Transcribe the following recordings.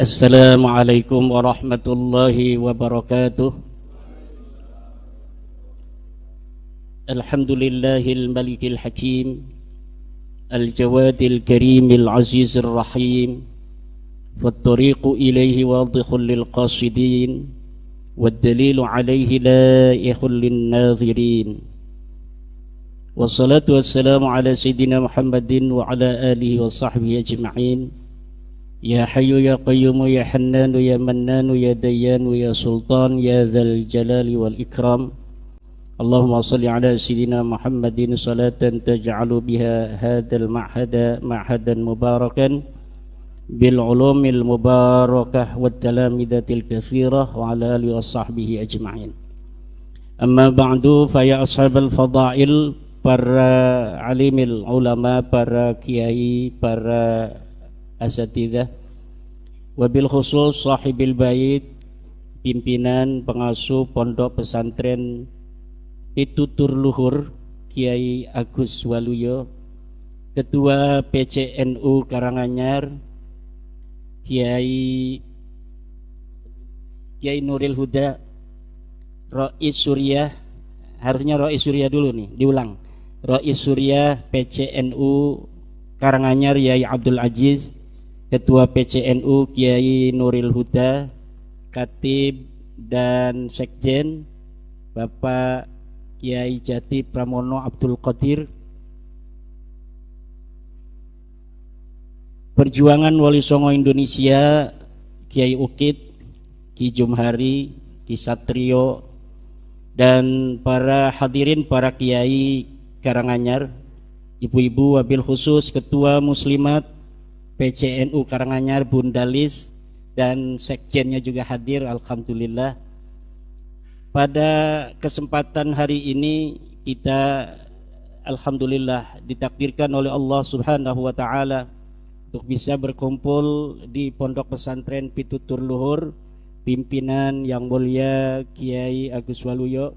Assalamualaikum warahmatullahi wabarakatuh. Alhamdulillahil malikil hakim, al-jawadil karimil azizir rahim, wattariqu ilaihi wadihul lil qasidin, waddalilu alaihi laihul lin nadhirin. Wassalatu wassalamu ala sayyidina Muhammadin wa ala alihi wa sahbihi ajma'in. Ya Hayyu ya Qayyumu ya Hannanu ya Mannanu ya Dayyanu ya Sultan ya Dzal Jalali wal Ikram. Allahumma salli ala sayyidina Muhammadin salatan taj'alu biha hadzal ma'hada ma'hadan mubarakan bil ulumil mubarakah wat talamidatil katsirah wa ala alihi washabbihi ajma'in. Amma ba'du, fa ya ashabal fadail, para alimil ulama, para kiai, para asatidzah, wabil khusus sahibil bait, pimpinan pengasuh pondok pesantren Pitutur Luhur Kiai Agus Waluyo, Ketua PCNU Karanganyar Kiai Nuril Huda, Rois Surya, harusnya Rois Surya dulu nih, diulang. Rois Surya PCNU Karanganyar Yai Abdul Aziz, Ketua PCNU Kiai Nuril Huda, Khatib dan Sekjen Bapak Kiai Jati Pramono Abdul Qadir, Perjuangan Wali Songo Indonesia Kiai Ukit, Ki Jumhari, Ki Satrio, dan para hadirin, para kiai Karanganyar, ibu-ibu, wabil khusus Ketua Muslimat PCNU Karanganyar Bunda Lis, dan sekjennya juga hadir, alhamdulillah. Pada kesempatan hari ini kita alhamdulillah ditakdirkan oleh Allah Subhanahu wa taala untuk bisa berkumpul di Pondok Pesantren Pitutur Luhur, pimpinan yang mulia Kiai Agus Waluyo,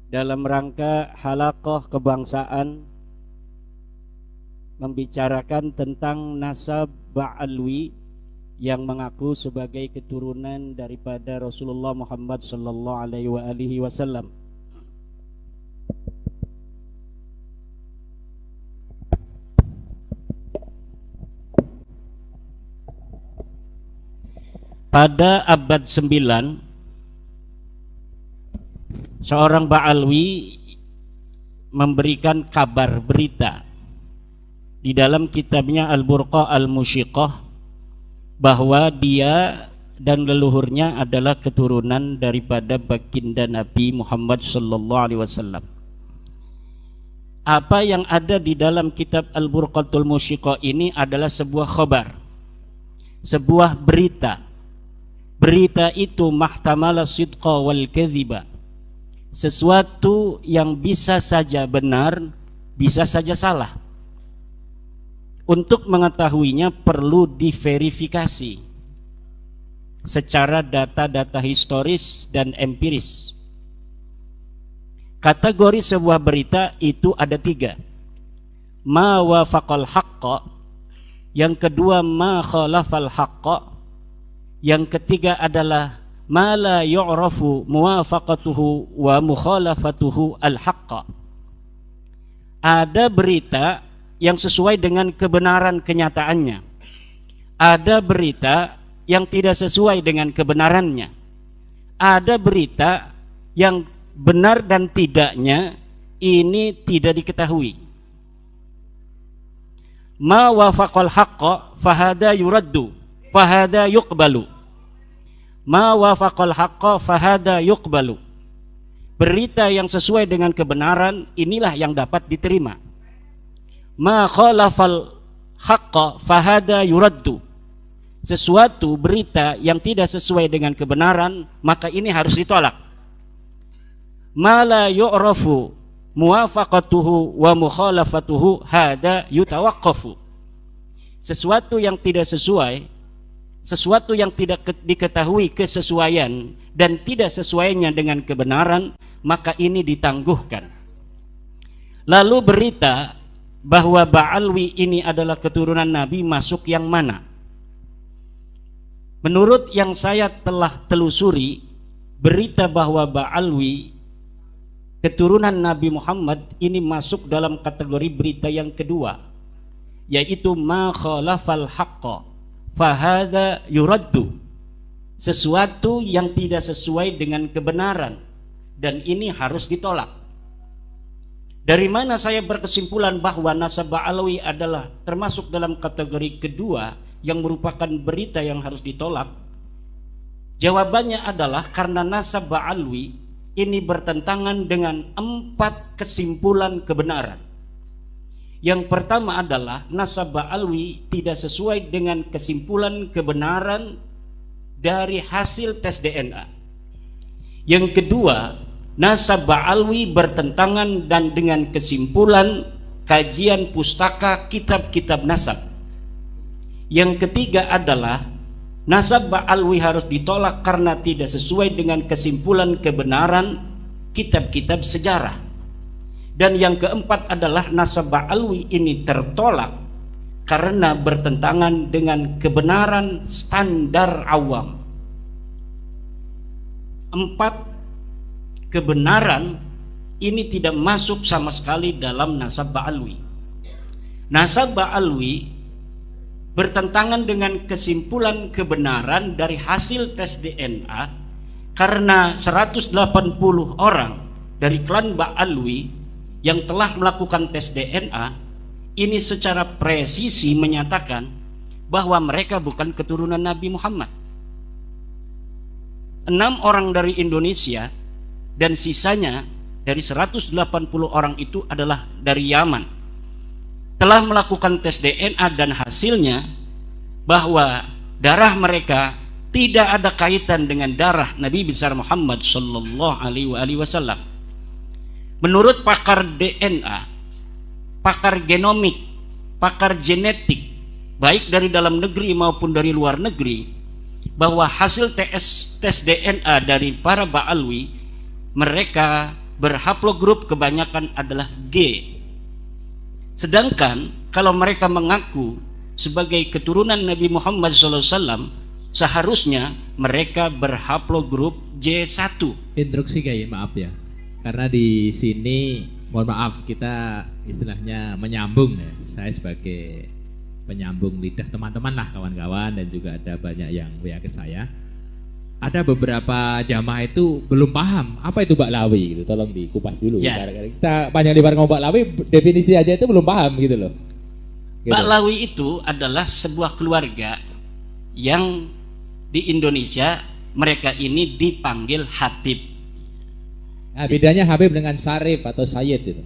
dalam rangka halaqah kebangsaan membicarakan tentang nasab Ba'alwi yang mengaku sebagai keturunan daripada Rasulullah Muhammad sallallahu alaihi wasallam. Pada abad 9, seorang Ba'alwi memberikan kabar berita di dalam kitabnya Al-Burqa Al-Musyiqah bahwa dia dan leluhurnya adalah keturunan daripada baginda Nabi Muhammad sallallahu alaihi wasallam. Apa yang ada di dalam kitab Al-Burqatul Musyiqah ini adalah sebuah khabar, sebuah berita. Berita itu mahtamala sidqa wal kadhiba, sesuatu yang bisa saja benar, bisa saja salah. Untuk mengetahuinya perlu diverifikasi secara data-data historis dan empiris. Kategori sebuah berita itu ada 3. Ma wafaqal haqqa, yang kedua ma khalafal haqqa, yang ketiga adalah ma la yu'rafu muwafaqatuhu wa mukhalafatuhu al haqqa. Ada berita yang sesuai dengan kebenaran kenyataannya, ada berita yang tidak sesuai dengan kebenarannya, ada berita yang benar dan tidaknya ini tidak diketahui. Ma wafaqal haqqa fahada yuraddu fahada yuqbalu, ma wafaqal haqqa fahada yuqbalu. Berita yang sesuai dengan kebenaran inilah yang dapat diterima. Ma khalafal haqqa fahada yuraddu, sesuatu berita yang tidak sesuai dengan kebenaran maka ini harus ditolak. Ma la yu'rafu muwafaqatuhu wa mukhalafatuhu hada yutawaqqafu, sesuatu yang tidak sesuai, sesuatu yang tidak diketahui kesesuaian dan tidak sesuainya dengan kebenaran, maka ini ditangguhkan. Lalu berita bahwa Ba'alwi ini adalah keturunan Nabi masuk yang mana? Menurut yang saya telah telusuri, berita bahwa Ba'alwi keturunan Nabi Muhammad ini masuk dalam kategori berita yang kedua, yaitu ma khalafal haqqa fahadha yuraddu, sesuatu yang tidak sesuai dengan kebenaran dan ini harus ditolak. Dari mana saya berkesimpulan bahwa nasab Ba'alwi adalah termasuk dalam kategori kedua yang merupakan berita yang harus ditolak? Jawabannya adalah karena nasab Ba'alwi ini bertentangan dengan 4 kesimpulan kebenaran. Yang pertama adalah nasab Ba'alwi tidak sesuai dengan kesimpulan kebenaran dari hasil tes DNA. Yang kedua, nasab Ba'alwi bertentangan dan dengan kesimpulan kajian pustaka kitab-kitab nasab. Yang ketiga adalah nasab Ba'alwi harus ditolak karena tidak sesuai dengan kesimpulan kebenaran kitab-kitab sejarah. Dan yang keempat adalah nasab Ba'alwi ini tertolak karena bertentangan dengan kebenaran standar awam. 4 kebenaran ini tidak masuk sama sekali dalam nasab Ba'alwi. Nasab Ba'alwi bertentangan dengan kesimpulan kebenaran dari hasil tes DNA karena 180 orang dari klan Ba'alwi yang telah melakukan tes DNA ini secara presisi menyatakan bahwa mereka bukan keturunan Nabi Muhammad. 6 orang dari Indonesia dan sisanya dari 180 orang itu adalah dari Yaman telah melakukan tes DNA dan hasilnya bahwa darah mereka tidak ada kaitan dengan darah Nabi besar Muhammad sallallahu alaihi wasallam. Menurut pakar DNA, pakar genomik, pakar genetik baik dari dalam negeri maupun dari luar negeri, bahwa hasil tes DNA dari para Ba'alwi mereka berhaplogrup kebanyakan adalah G. Sedangkan kalau mereka mengaku sebagai keturunan Nabi Muhammad SAW, seharusnya mereka berhaplogrup J1. Instruksi kayak maaf ya, karena di sini mohon maaf kita istilahnya menyambung ya. Saya sebagai penyambung lidah teman-teman lah, kawan-kawan, dan juga ada banyak yang WA ke saya. Ada beberapa jamaah itu belum paham apa itu Ba'lawi gitu. Tolong dikupas dulu. Ya. Kita panjang lebar ngomong Ba'lawi, definisi aja itu belum paham gitu loh. Gitu. Ba'lawi itu adalah sebuah keluarga yang di Indonesia mereka ini dipanggil Habib. Nah, bedanya Habib dengan Syarif atau Sayyid itu.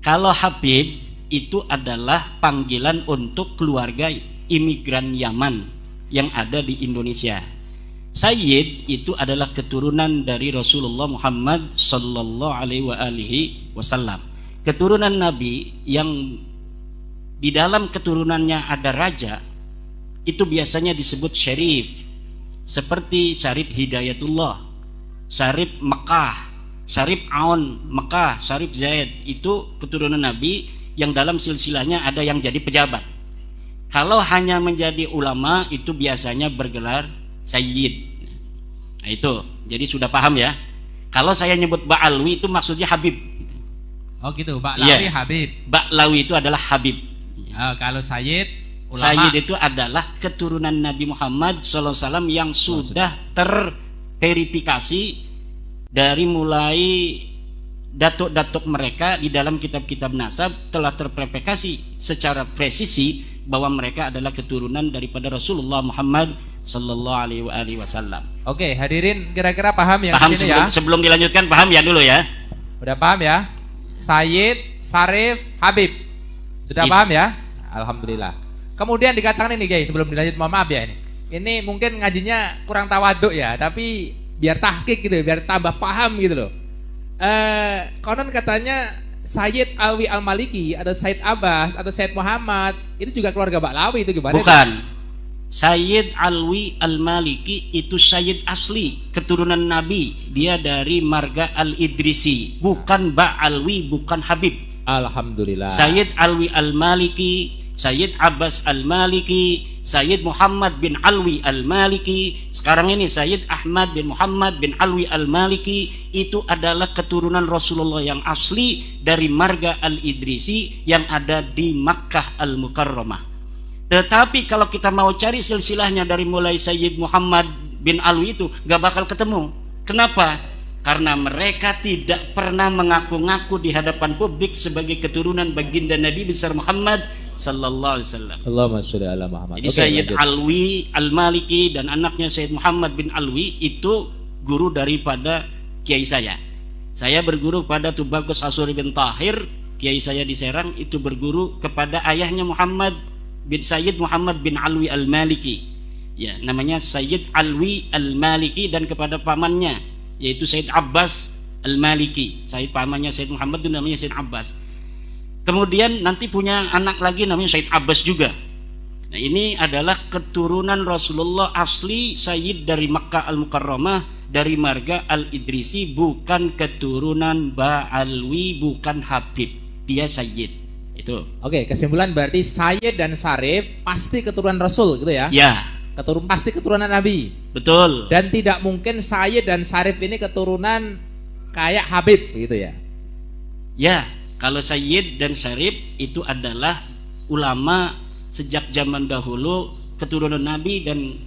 Kalau Habib itu adalah panggilan untuk keluarga imigran Yaman yang ada di Indonesia. Sayyid itu adalah keturunan dari Rasulullah Muhammad sallallahu alaihi wasallam. Keturunan Nabi yang di dalam keturunannya ada raja, itu biasanya disebut syarif. Seperti Syarif Hidayatullah, Syarif Mekah, Syarif Aun Mekah, Syarif Zaid, itu keturunan Nabi yang dalam silsilahnya ada yang jadi pejabat. Kalau hanya menjadi ulama itu biasanya bergelar Sayyid. Nah itu, jadi sudah paham ya. Kalau saya nyebut Ba'alwi itu maksudnya Habib. Oh gitu, Ba'lawi Ya. Habib. Ba'lawi itu adalah Habib. Kalau Sayyid ulama. Sayyid itu adalah keturunan Nabi Muhammad SAW yang sudah terverifikasi dari mulai datuk-datuk mereka di dalam kitab-kitab nasab telah terverifikasi secara presisi bahwa mereka adalah keturunan daripada Rasulullah Muhammad sallallahu alaihi wasallam. Oke, hadirin kira-kira paham yang Paham di sini ya? sebelum dilanjutkan, paham ya dulu ya? Udah paham ya? Sayyid, Syarif, Habib. Sudah paham ya? Alhamdulillah. Kemudian dikatakan ini guys, sebelum dilanjut, mohon maaf ya ini. Ini mungkin ngajinya kurang tawaduk ya, tapi biar tahqiq gitu, biar tambah paham gitu loh. Konon katanya Sayyid Alwi Al-Maliki atau Sayyid Abbas atau Sayyid Muhammad itu juga keluarga Ba'lawi, itu gimana? Bukan. Sayyid Alwi Al-Maliki itu Sayyid asli, keturunan Nabi. Dia dari marga Al-Idrisi, bukan Ba'alwi, bukan Habib. Alhamdulillah. Sayyid Alwi Al-Maliki, Sayyid Abbas Al-Maliki, Sayyid Muhammad bin Alwi Al-Maliki, sekarang ini Sayyid Ahmad bin Muhammad bin Alwi Al-Maliki, itu adalah keturunan Rasulullah yang asli dari marga Al-Idrisi yang ada di Makkah Al-Mukarramah. Tetapi kalau kita mau cari silsilahnya dari mulai Sayyid Muhammad bin Alwi itu gak bakal ketemu. Kenapa? Karena mereka tidak pernah mengaku-ngaku di hadapan publik sebagai keturunan baginda Nabi besar Muhammad sallallahu alaihi wasallam. Allahumma sholli ala Muhammad. Jadi Sayyid Alwi Al-Maliki dan anaknya Sayyid Muhammad bin Alwi itu guru daripada kiai saya. Saya berguru pada Tubagus Asuri bin Tahir, kiai saya di Serang, itu berguru kepada ayahnya Muhammad bin Sayyid Muhammad bin Alwi Al-Maliki. Ya, namanya Sayyid Alwi Al-Maliki, dan kepada pamannya yaitu Sayyid Abbas Al-Maliki. Sayyid pamannya Sayyid Muhammad itu namanya Sayyid Abbas. Kemudian nanti punya anak lagi namanya Sayyid Abbas juga. Nah, ini adalah keturunan Rasulullah asli, Sayyid dari Makkah Al-Mukarramah, dari marga Al-Idrisi, bukan keturunan Ba'alwi, bukan Habib. Dia Sayyid. Itu. Oke, kesimpulan berarti Sayyid dan Syarif pasti keturunan Rasul gitu ya? Ya. Pasti keturunan Nabi. Betul. Dan tidak mungkin Sayyid dan Syarif ini keturunan kayak Habib gitu ya? Ya. Kalau Sayyid dan Syarif itu adalah ulama sejak zaman dahulu, keturunan Nabi, dan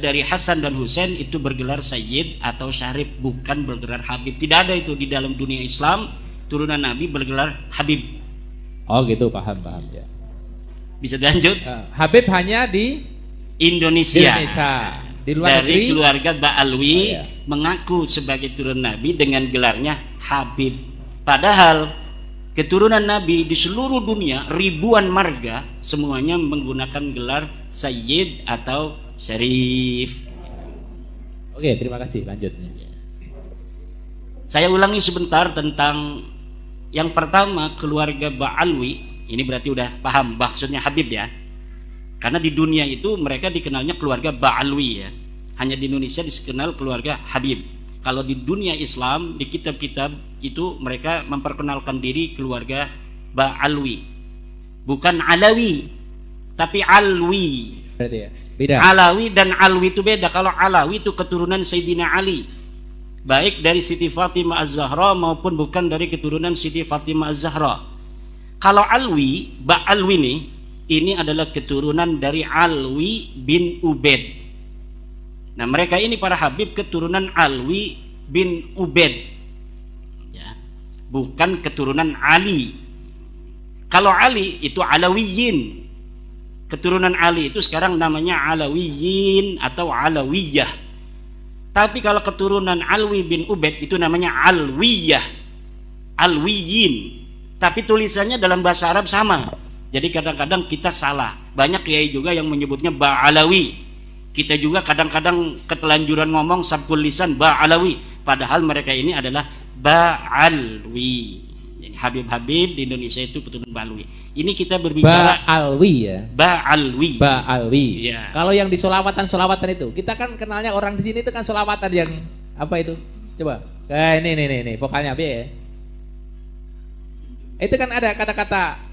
dari Hasan dan Husain itu bergelar Sayyid atau Syarif, bukan bergelar Habib. Tidak ada itu di dalam dunia Islam, turunan Nabi bergelar Habib. Oh gitu, paham ya. Bisa dilanjut? Habib hanya di Indonesia. Di luar dari negeri, keluarga Ba'alwi iya, mengaku sebagai turunan Nabi dengan gelarnya Habib. Padahal keturunan Nabi di seluruh dunia ribuan marga semuanya menggunakan gelar Sayyid atau Syarif. Oke, terima kasih. Lanjutnya. Saya ulangi sebentar tentang yang pertama, keluarga Ba'alwi. Ini berarti udah paham maksudnya Habib ya. Karena di dunia itu mereka dikenalnya keluarga Ba'alwi ya. Hanya di Indonesia dikenal keluarga Habib. Kalau di dunia Islam, di kitab-kitab itu mereka memperkenalkan diri keluarga Ba'alwi. Bukan Alawi, tapi Alwi. Berarti ya, beda. Alawi dan Alwi itu beda. Kalau Alawi itu keturunan Sayyidina Ali, baik dari Siti Fatimah Az-Zahra maupun bukan dari keturunan Siti Fatimah Az-Zahra. Kalau Alwi, Ba'alwi ini adalah keturunan dari Alwi bin Ubaid. Nah, mereka ini para Habib keturunan Alwi bin Ubaid ya, bukan keturunan Ali. Kalau Ali itu Alawiyin, keturunan Ali itu sekarang namanya Alawiyin atau Alawiyah. Tapi kalau keturunan Alwi bin Ubaid itu namanya Alwiyah, Alwiyin, tapi tulisannya dalam bahasa Arab sama. Jadi kadang-kadang kita salah. Banyak kiai juga yang menyebutnya Ba'alawi. Kita juga kadang-kadang ketelanjuran ngomong sabkul lisan Ba'alawi, padahal mereka ini adalah Ba'alwi. Jadi Habib-habib di Indonesia itu keturunan Ba'alwi. Ini kita berbicara Ba'alwi ya. Ba'alwi. Ya. Kalau yang di solawatan itu, kita kan kenalnya orang di sini itu kan solawatan yang apa itu? Coba. Ini vokalnya apa ya? Itu kan ada kata-kata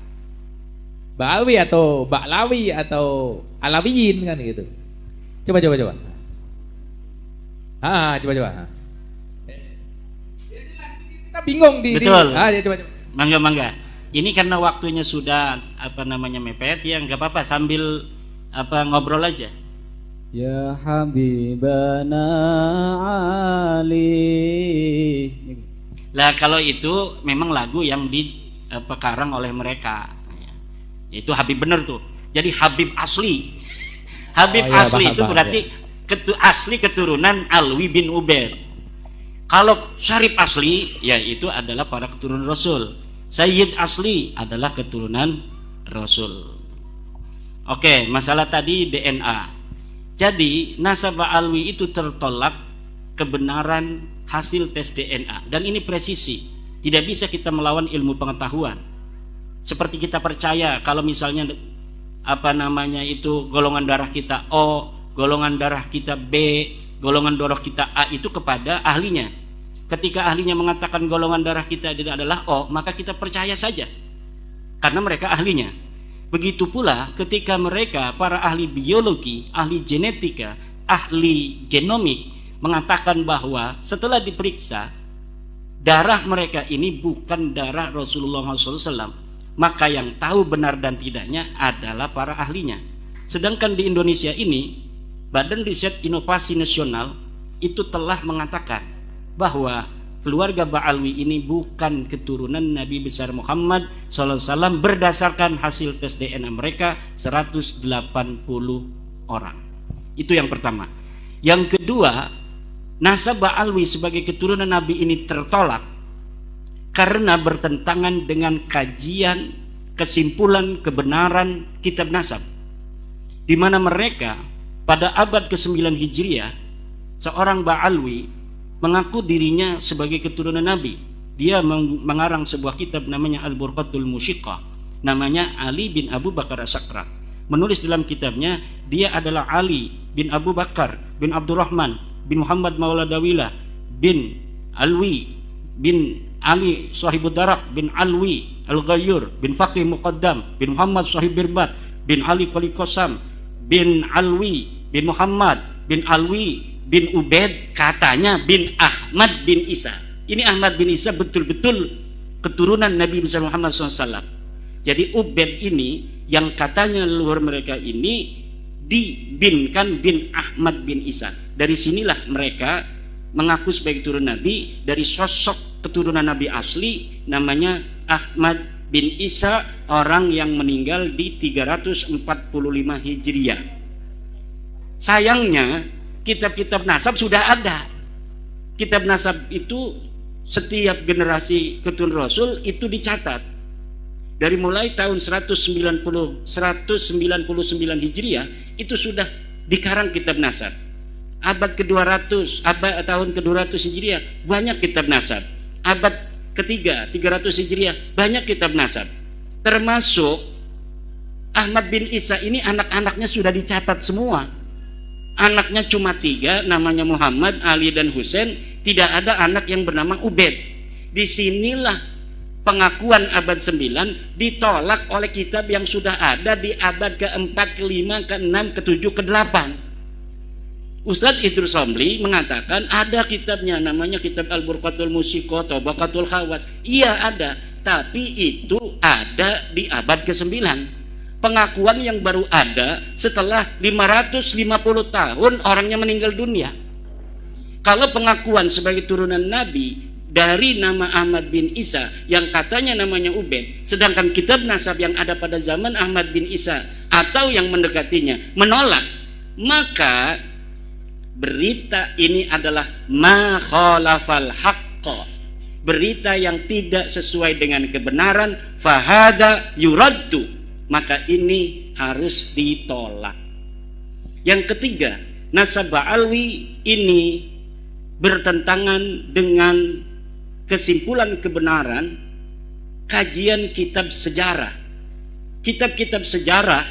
Ba'alwi atau Ba'lawi atau Alawiyin kan gitu. Coba. Coba. Kita bingung di. Betul. Coba. Mangga. Ini karena waktunya sudah mepet ya, nggak apa-apa sambil ngobrol aja. Ya Habibana Ali. Lah kalau itu memang lagu yang dikarang oleh mereka. Itu Habib bener tuh. Jadi Habib asli. Habib asli itu berarti asli keturunan Alwi bin Ubaid. Kalau Syarif asli, ya itu adalah para keturunan Rasul. Sayyid asli adalah keturunan Rasul. Oke, masalah tadi DNA. Jadi nasabah Alwi itu tertolak kebenaran hasil tes DNA, dan ini presisi. Tidak bisa kita melawan ilmu pengetahuan. Seperti kita percaya kalau misalnya golongan darah kita O, golongan darah kita B, golongan darah kita A itu kepada ahlinya. Ketika ahlinya mengatakan golongan darah kita adalah O, maka kita percaya saja karena mereka ahlinya. Begitu pula ketika mereka, para ahli biologi, ahli genetika, ahli genomik, mengatakan bahwa setelah diperiksa, darah mereka ini bukan darah Rasulullah SAW, maka yang tahu benar dan tidaknya adalah para ahlinya. Sedangkan di Indonesia ini, Badan Riset Inovasi Nasional itu telah mengatakan bahwa keluarga Ba'alwi ini bukan keturunan Nabi besar Muhammad SAW berdasarkan hasil tes DNA mereka 180 orang. Itu yang pertama. Yang kedua, nasab Ba'alwi sebagai keturunan Nabi ini tertolak karena bertentangan dengan kajian, kesimpulan, kebenaran kitab nasab, di mana mereka pada abad ke-9 Hijriah, seorang Ba'alwi mengaku dirinya sebagai keturunan Nabi. Dia mengarang sebuah kitab namanya Al-Burqatul Musyiqah, namanya Ali bin Abu Bakar As-Sakrat. Menulis dalam kitabnya, dia adalah Ali bin Abu Bakar bin Abdurrahman bin Muhammad Maula Dawilah bin Alwi bin Ali Sahibud Darak bin Alwi Al-Ghayyur bin Faqih Muqaddam bin Muhammad Sahib Birbat bin Ali Qali Qasam bin Alwi bin Muhammad bin Alwi bin Ubaid, katanya bin Ahmad bin Isa. Ini Ahmad bin Isa betul-betul keturunan Nabi besar Muhammad SAW. Jadi Ubaid ini yang katanya leluhur mereka ini dibinkan bin Ahmad bin Isa. Dari sinilah mereka mengaku sebagai keturunan Nabi. Dari sosok keturunan Nabi asli namanya Ahmad bin Isa, orang yang meninggal di 345 Hijriah. Sayangnya kitab-kitab nasab sudah ada. Kitab nasab itu setiap generasi keturunan Rasul itu dicatat. Dari mulai tahun 199 Hijriah itu sudah dikarang kitab nasab. Abad ke-200, tahun ke-200 Hijriah banyak kitab nasab. Abad ketiga 300 Hijriah banyak kitab nasab. Termasuk Ahmad bin Isa ini anak-anaknya sudah dicatat semua. Anaknya cuma 3, namanya Muhammad, Ali dan Husain. Tidak ada anak yang bernama Ubaid. Disinilah pengakuan abad 9 ditolak oleh kitab yang sudah ada di abad ke-4, ke-5, ke-6, ke-7, ke-8. Ustadz Idrus Somli mengatakan ada kitabnya, namanya kitab Al-Burqatul Musyiqah, Tabaqatul Khawas. Iya ada, tapi itu ada di abad ke-9. Pengakuan yang baru ada setelah 550 tahun orangnya meninggal dunia. Kalau pengakuan sebagai turunan Nabi dari nama Ahmad bin Isa yang katanya namanya Ubaid, sedangkan kitab nasab yang ada pada zaman Ahmad bin Isa atau yang mendekatinya menolak, maka berita ini adalah ma khalafal haqqa, berita yang tidak sesuai dengan kebenaran, fahada yuraddu, maka ini harus ditolak. Yang ketiga, nasab Ba'alwi ini bertentangan dengan kesimpulan kebenaran kajian kitab sejarah. Kitab-kitab sejarah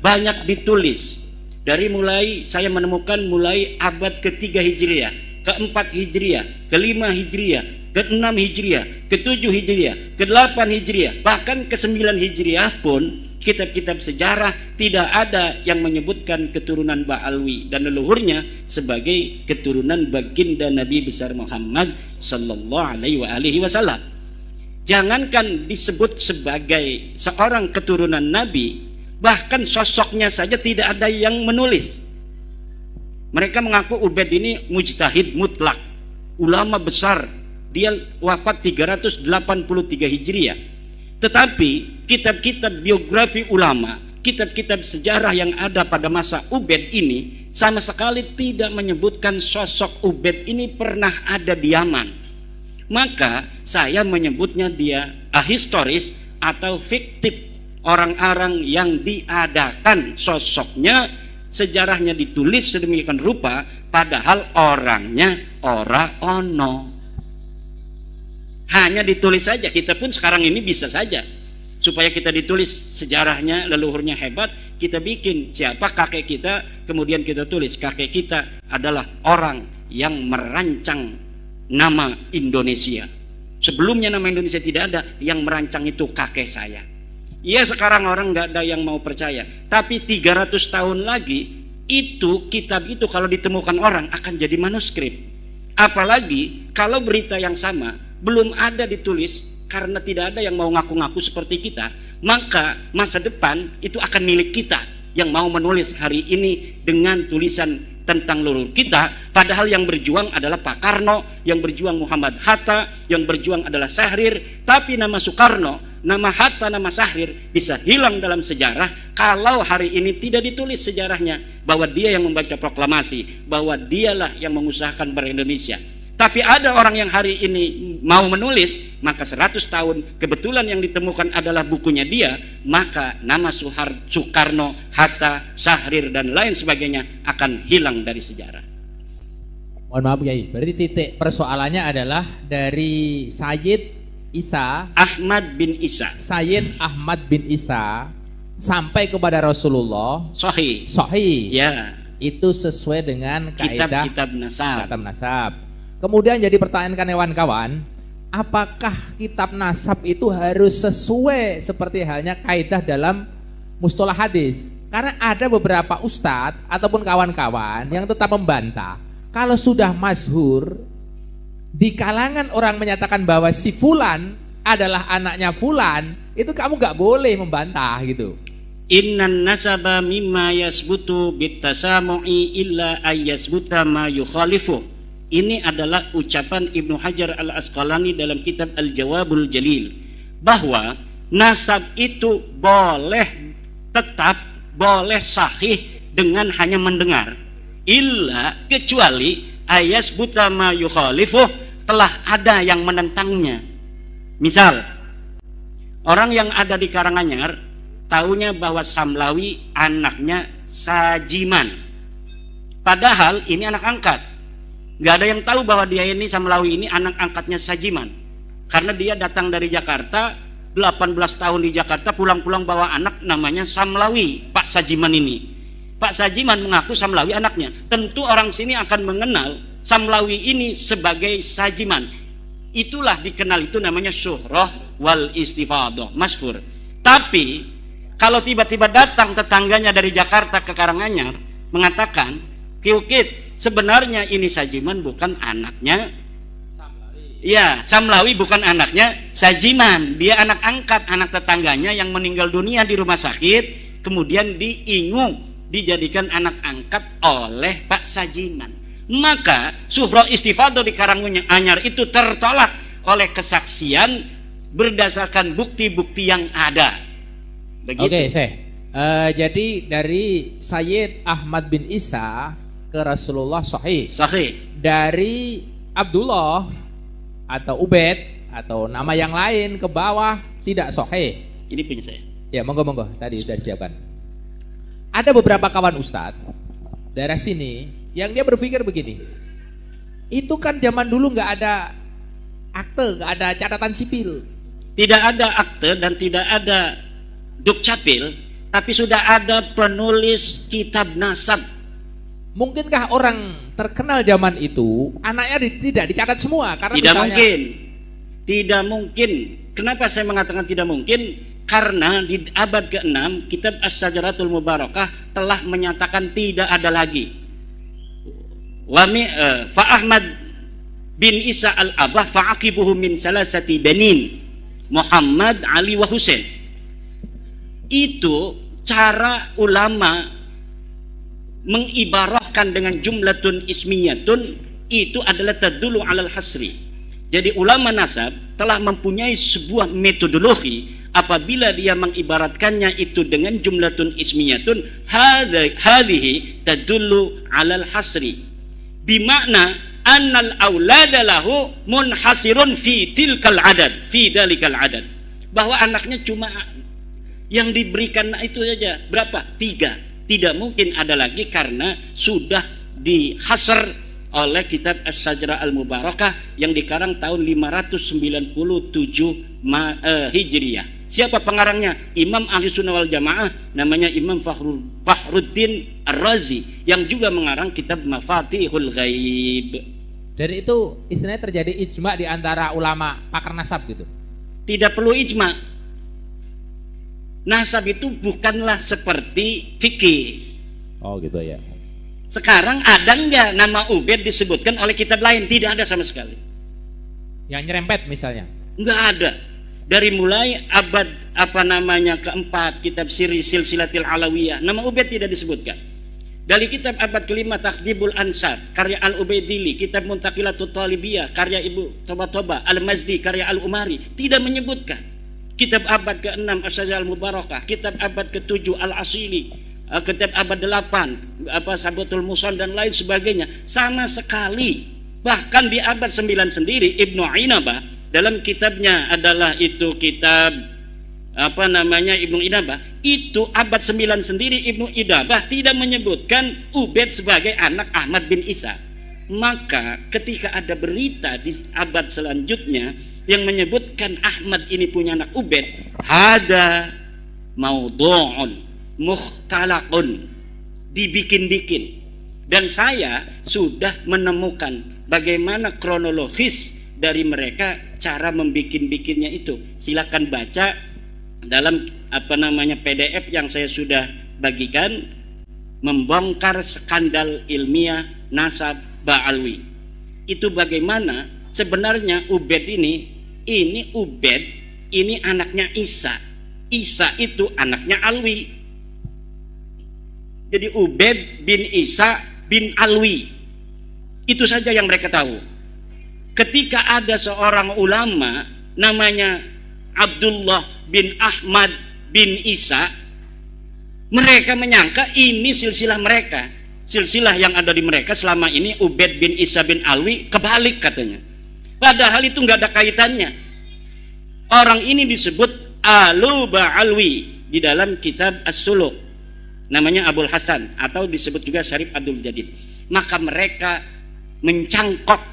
banyak ditulis. Dari mulai saya menemukan mulai abad ke-3 Hijriah, ke-4 Hijriah, ke-5 Hijriah, ke-6 Hijriah, ke-7 Hijriah, ke-8 Hijriah, bahkan ke-9 Hijriah pun kitab-kitab sejarah tidak ada yang menyebutkan keturunan Ba'alwi dan leluhurnya sebagai keturunan baginda Nabi besar Muhammad sallallahu alaihi wasallam. Jangankan disebut sebagai seorang keturunan Nabi, bahkan sosoknya saja tidak ada yang menulis. Mereka mengaku Ubaid ini mujtahid mutlak, ulama besar. Dia wafat 383 Hijriah. Tetapi kitab-kitab biografi ulama, kitab-kitab sejarah yang ada pada masa Ubaid ini sama sekali tidak menyebutkan sosok Ubaid ini pernah ada di Yaman. Maka saya menyebutnya dia ahistoris atau fiktif, orang-orang yang diadakan sosoknya, sejarahnya ditulis sedemikian rupa padahal orangnya ora ono. Hanya ditulis saja. Kita pun sekarang ini bisa saja, supaya kita ditulis sejarahnya, leluhurnya hebat, kita bikin siapa kakek kita, kemudian kita tulis kakek kita adalah orang yang merancang nama Indonesia. Sebelumnya nama Indonesia tidak ada, yang merancang itu kakek saya. Ya sekarang orang nggak ada yang mau percaya. Tapi 300 tahun lagi itu kitab itu kalau ditemukan orang akan jadi manuskrip. Apalagi kalau berita yang sama belum ada ditulis, karena tidak ada yang mau ngaku-ngaku seperti kita, maka masa depan itu akan milik kita yang mau menulis hari ini dengan tulisan tentang leluhur kita. Padahal yang berjuang adalah Pak Karno, yang berjuang Muhammad Hatta, yang berjuang adalah Syahrir. Tapi nama Soekarno, nama Hatta, nama Syahrir bisa hilang dalam sejarah kalau hari ini tidak ditulis sejarahnya bahwa dia yang membaca proklamasi, bahwa dialah yang mengusahakan ber-Indonesia. Tapi ada orang yang hari ini mau menulis, maka 100 tahun kebetulan yang ditemukan adalah bukunya dia, maka nama Soekarno, Hatta, Syahrir dan lain sebagainya akan hilang dari sejarah. Mohon maaf Kiai, berarti titik persoalannya adalah dari Sayyid Ahmad bin Isa sampai kepada Rasulullah Sahih. Ya. Itu sesuai dengan kaidah kitab nasab. Kemudian jadi pertanyaan kawan-kawan, apakah kitab nasab itu harus sesuai seperti halnya kaidah dalam mustalah hadis? Karena ada beberapa ustadz ataupun kawan-kawan yang tetap membantah, kalau sudah masyhur di kalangan orang menyatakan bahwa si fulan adalah anaknya fulan, itu kamu gak boleh membantah gitu. Innan nasaba mimma yasbutu bitasamu'i illa ayyasbuta ma yukhalifu. Ini adalah ucapan Ibnu Hajar Al-Asqalani dalam kitab Al-Jawabul Jalil, bahwa nasab itu boleh tetap, boleh sahih dengan hanya mendengar, illa kecuali ayas butama yukhalifuh, telah ada yang menentangnya. Misal orang yang ada di Karanganyar taunya bahwa Samlawi anaknya Sajiman, padahal ini anak angkat. Gak ada yang tahu bahwa dia ini Samlawi ini anak angkatnya Sajiman, karena dia datang dari Jakarta 18 tahun di Jakarta, pulang-pulang bawa anak namanya Samlawi, Pak Sajiman ini. Pak Sajiman mengaku Samlawi anaknya. Tentu orang sini akan mengenal Samlawi ini sebagai Sajiman. Itulah dikenal, itu namanya syuhrah wal istifadah, masyhur. Tapi kalau tiba-tiba datang tetangganya dari Jakarta ke Karanganyar mengatakan, Kiukit, sebenarnya ini Sajiman bukan anaknya Samlawi. Ya, Samlawi bukan anaknya Sajiman. Dia anak angkat, anak tetangganya yang meninggal dunia di rumah sakit, kemudian dijadikan anak angkat oleh Pak Sajiman. Maka syuhrah istifadah di Karanganyar itu tertolak oleh kesaksian berdasarkan bukti-bukti yang ada. Begitu. Oke, jadi dari Sayyid Ahmad bin Isa ke Rasulullah sahih. Dari Abdullah atau Ubaid atau nama yang lain ke bawah tidak sahih. Ini punya saya. Ya, monggo tadi sudah disiapkan. Ada beberapa kawan ustadz daerah sini yang dia berpikir begini. Itu kan zaman dulu nggak ada akte, nggak ada catatan sipil. Tidak ada akte dan tidak ada dukcapil, tapi sudah ada penulis kitab nasab. Mungkinkah orang terkenal zaman itu anaknya tidak dicatat semua? Karena tidak mungkin. Tidak mungkin. Kenapa saya mengatakan tidak mungkin? Karena di abad ke-6 kitab As-Sajaratul Mubarakah telah menyatakan tidak ada lagi. Fa Ahmad bin Isa al-Abah fa'aqibuhu min salasati banin, Muhammad, Ali wa Husain. Itu cara ulama mengibarahkan dengan jumlatun ismiyatun, itu adalah tadullu alal hasri. Jadi ulama nasab telah mempunyai sebuah metodologi apabila dia mengibaratkannya itu dengan jumlatun ismiyatun, hadhihi tadullu alal hasri, bimakna annal aulada lahu munhasirun fi tilkal adad, fi dalikal adad, bahwa anaknya cuma yang diberikan itu saja. Berapa? 3. Tidak mungkin ada lagi karena sudah dihasr oleh kitab As-Sajrah Al-Mubarakah yang dikarang tahun 597 Hijriyah. Siapa pengarangnya? Imam Ahli Sunnah wal Jamaah, namanya Imam Fakhruddin Ar-Razi, yang juga mengarang kitab Mafatihul Ghaib. Dari itu istilahnya terjadi ijma di antara ulama pakar nasab gitu. Tidak perlu ijma. Nasab itu bukanlah seperti fikih. Oh gitu ya. Sekarang ada enggak nama Ubaid disebutkan oleh kitab lain? Tidak ada sama sekali. Yang nyerempet misalnya. Enggak ada. Dari mulai abad keempat kitab Siri Silsilatil Alawiyah, nama Ubaid tidak disebutkan. Dari kitab abad kelima Takhdibul Ansab karya Al-Ubaidili, kitab Muntaqilatut Talibiyah karya Ibu Toba Al-Mazdi karya Al-Umari tidak menyebutkan. Kitab abad ke-6 As-Sajal Mubarakah, kitab abad ke-7 Al-Asili, kitab abad 8 Sabatul Muson dan lain sebagainya, sama sekali. Bahkan di abad 9 sendiri Ibnu Inabah dalam kitabnya adalah itu kitab Ibnu Inabah, itu abad 9 sendiri Ibnu Inabah tidak menyebutkan Ubaid sebagai anak Ahmad bin Isa. Maka ketika ada berita di abad selanjutnya yang menyebutkan Ahmad ini punya anak Ubaid, hada maudhu'un mukhtalaqun, dibikin-bikin. Dan saya sudah menemukan bagaimana kronologis dari mereka cara membikin-bikinnya itu. Silakan baca dalam PDF yang saya sudah bagikan, membongkar skandal ilmiah nasab Ba'alwi. Itu bagaimana sebenarnya Ubaid ini Ubaid ini anaknya Isa. Isa itu anaknya Alwi. Jadi Ubaid bin Isa bin Alwi. Itu saja yang mereka tahu. Ketika ada seorang ulama namanya Abdullah bin Ahmad bin Isa, mereka menyangka ini silsilah mereka. Silsilah yang ada di mereka selama ini Ubaid bin Isa bin Alwi, kebalik katanya. Padahal itu nggak ada kaitannya. Orang ini disebut Alu Ba'alwi di dalam kitab As-Suluk, namanya Abul Hasan atau disebut juga Syarif Abdul Jadid. Maka mereka mencangkok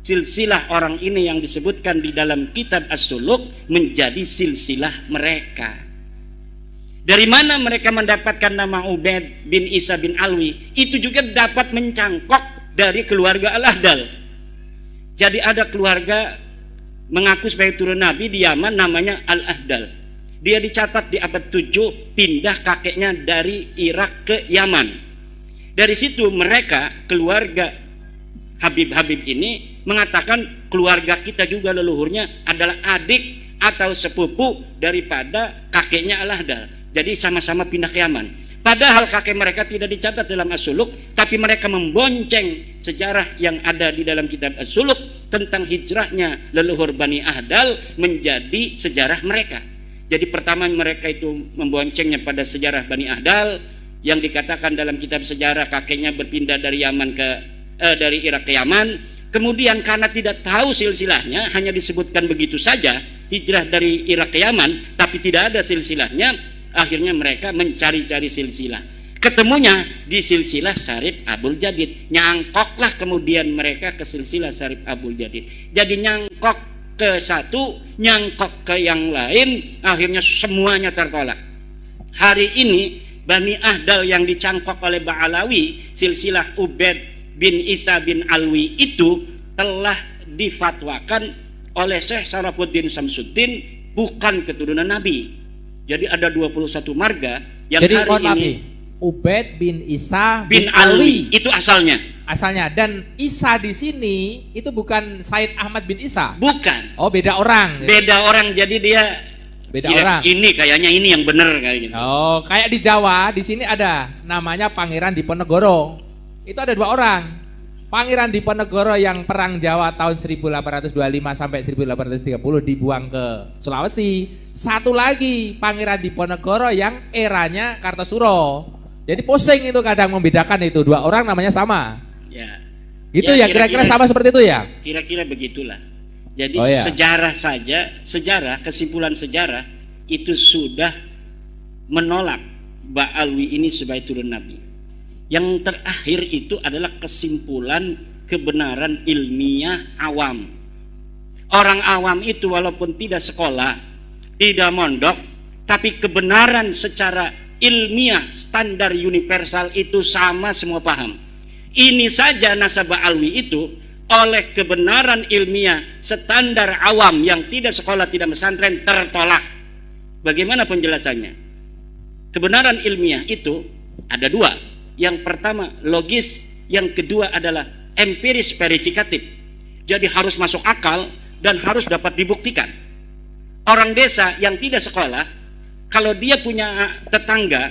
silsilah orang ini yang disebutkan di dalam kitab As-Suluk menjadi silsilah mereka. Dari mana mereka mendapatkan nama Ubaid bin Isa bin Alwi? Itu juga dapat mencangkok dari keluarga Al-Ahdal. Jadi ada keluarga mengaku sebagai turun Nabi di Yaman namanya Al-Ahdal. Dia dicatat di abad 7 pindah kakeknya dari Irak ke Yaman. Dari situ mereka keluarga Habib-Habib ini mengatakan keluarga kita juga leluhurnya adalah adik atau sepupu daripada kakeknya Al-Ahdal. Jadi sama-sama pindah ke Yaman. Padahal kakek mereka tidak dicatat dalam As-Suluk, tapi mereka membonceng sejarah yang ada di dalam kitab As-Suluk tentang hijrahnya leluhur Bani Ahdal menjadi sejarah mereka. Jadi pertama mereka itu memboncengnya pada sejarah Bani Ahdal yang dikatakan dalam kitab sejarah kakeknya berpindah dari dari Irak ke Yaman. Kemudian karena tidak tahu silsilahnya, hanya disebutkan begitu saja hijrah dari Irak ke Yaman, tapi tidak ada silsilahnya. Akhirnya mereka mencari-cari silsilah. Ketemunya di silsilah Syarif Abdul Jadid. Nyangkoklah kemudian mereka ke silsilah Syarif Abdul Jadid. Jadi nyangkok ke satu, nyangkok ke yang lain, akhirnya semuanya tertolak. Hari ini Bani Ahdal yang dicangkok oleh Ba'alawi, silsilah Ubaid bin Isa bin Alwi itu telah difatwakan oleh Syekh Sarafuddin Samsuddin bukan keturunan Nabi. Jadi ada 21 marga yang jadi, hari ini Ubaid bin Isa bin Alwi itu asalnya. Dan Isa di sini itu bukan Said Ahmad bin Isa. Bukan. Oh, beda orang. Beda orang, jadi dia beda orang. Ini kayaknya ini yang benar kayak gitu. Oh, kayak di Jawa, di sini ada namanya Pangeran Diponegoro. Itu ada 2 orang. Pangeran Diponegoro yang perang Jawa tahun 1825 sampai 1830 dibuang ke Sulawesi. Satu lagi Pangeran Diponegoro yang eranya Kartosuro. Jadi pusing itu kadang membedakan itu 2 orang namanya sama. Ya. Gitu ya, kira-kira sama seperti itu ya? Kira-kira begitulah. Jadi sejarah, kesimpulan sejarah itu sudah menolak Ba'alwi ini sebagai turun Nabi. Yang terakhir itu adalah kesimpulan kebenaran ilmiah awam. Orang awam itu walaupun tidak sekolah, tidak mondok, tapi kebenaran secara ilmiah standar universal itu sama, semua paham. Ini saja nasab Ba'alwi itu oleh kebenaran ilmiah standar awam yang tidak sekolah, tidak pesantren tertolak. Bagaimana penjelasannya? Kebenaran ilmiah itu ada dua. Yang pertama logis, yang kedua adalah empiris verifikatif. Jadi harus masuk akal dan harus dapat dibuktikan. Orang desa yang tidak sekolah, kalau dia punya tetangga,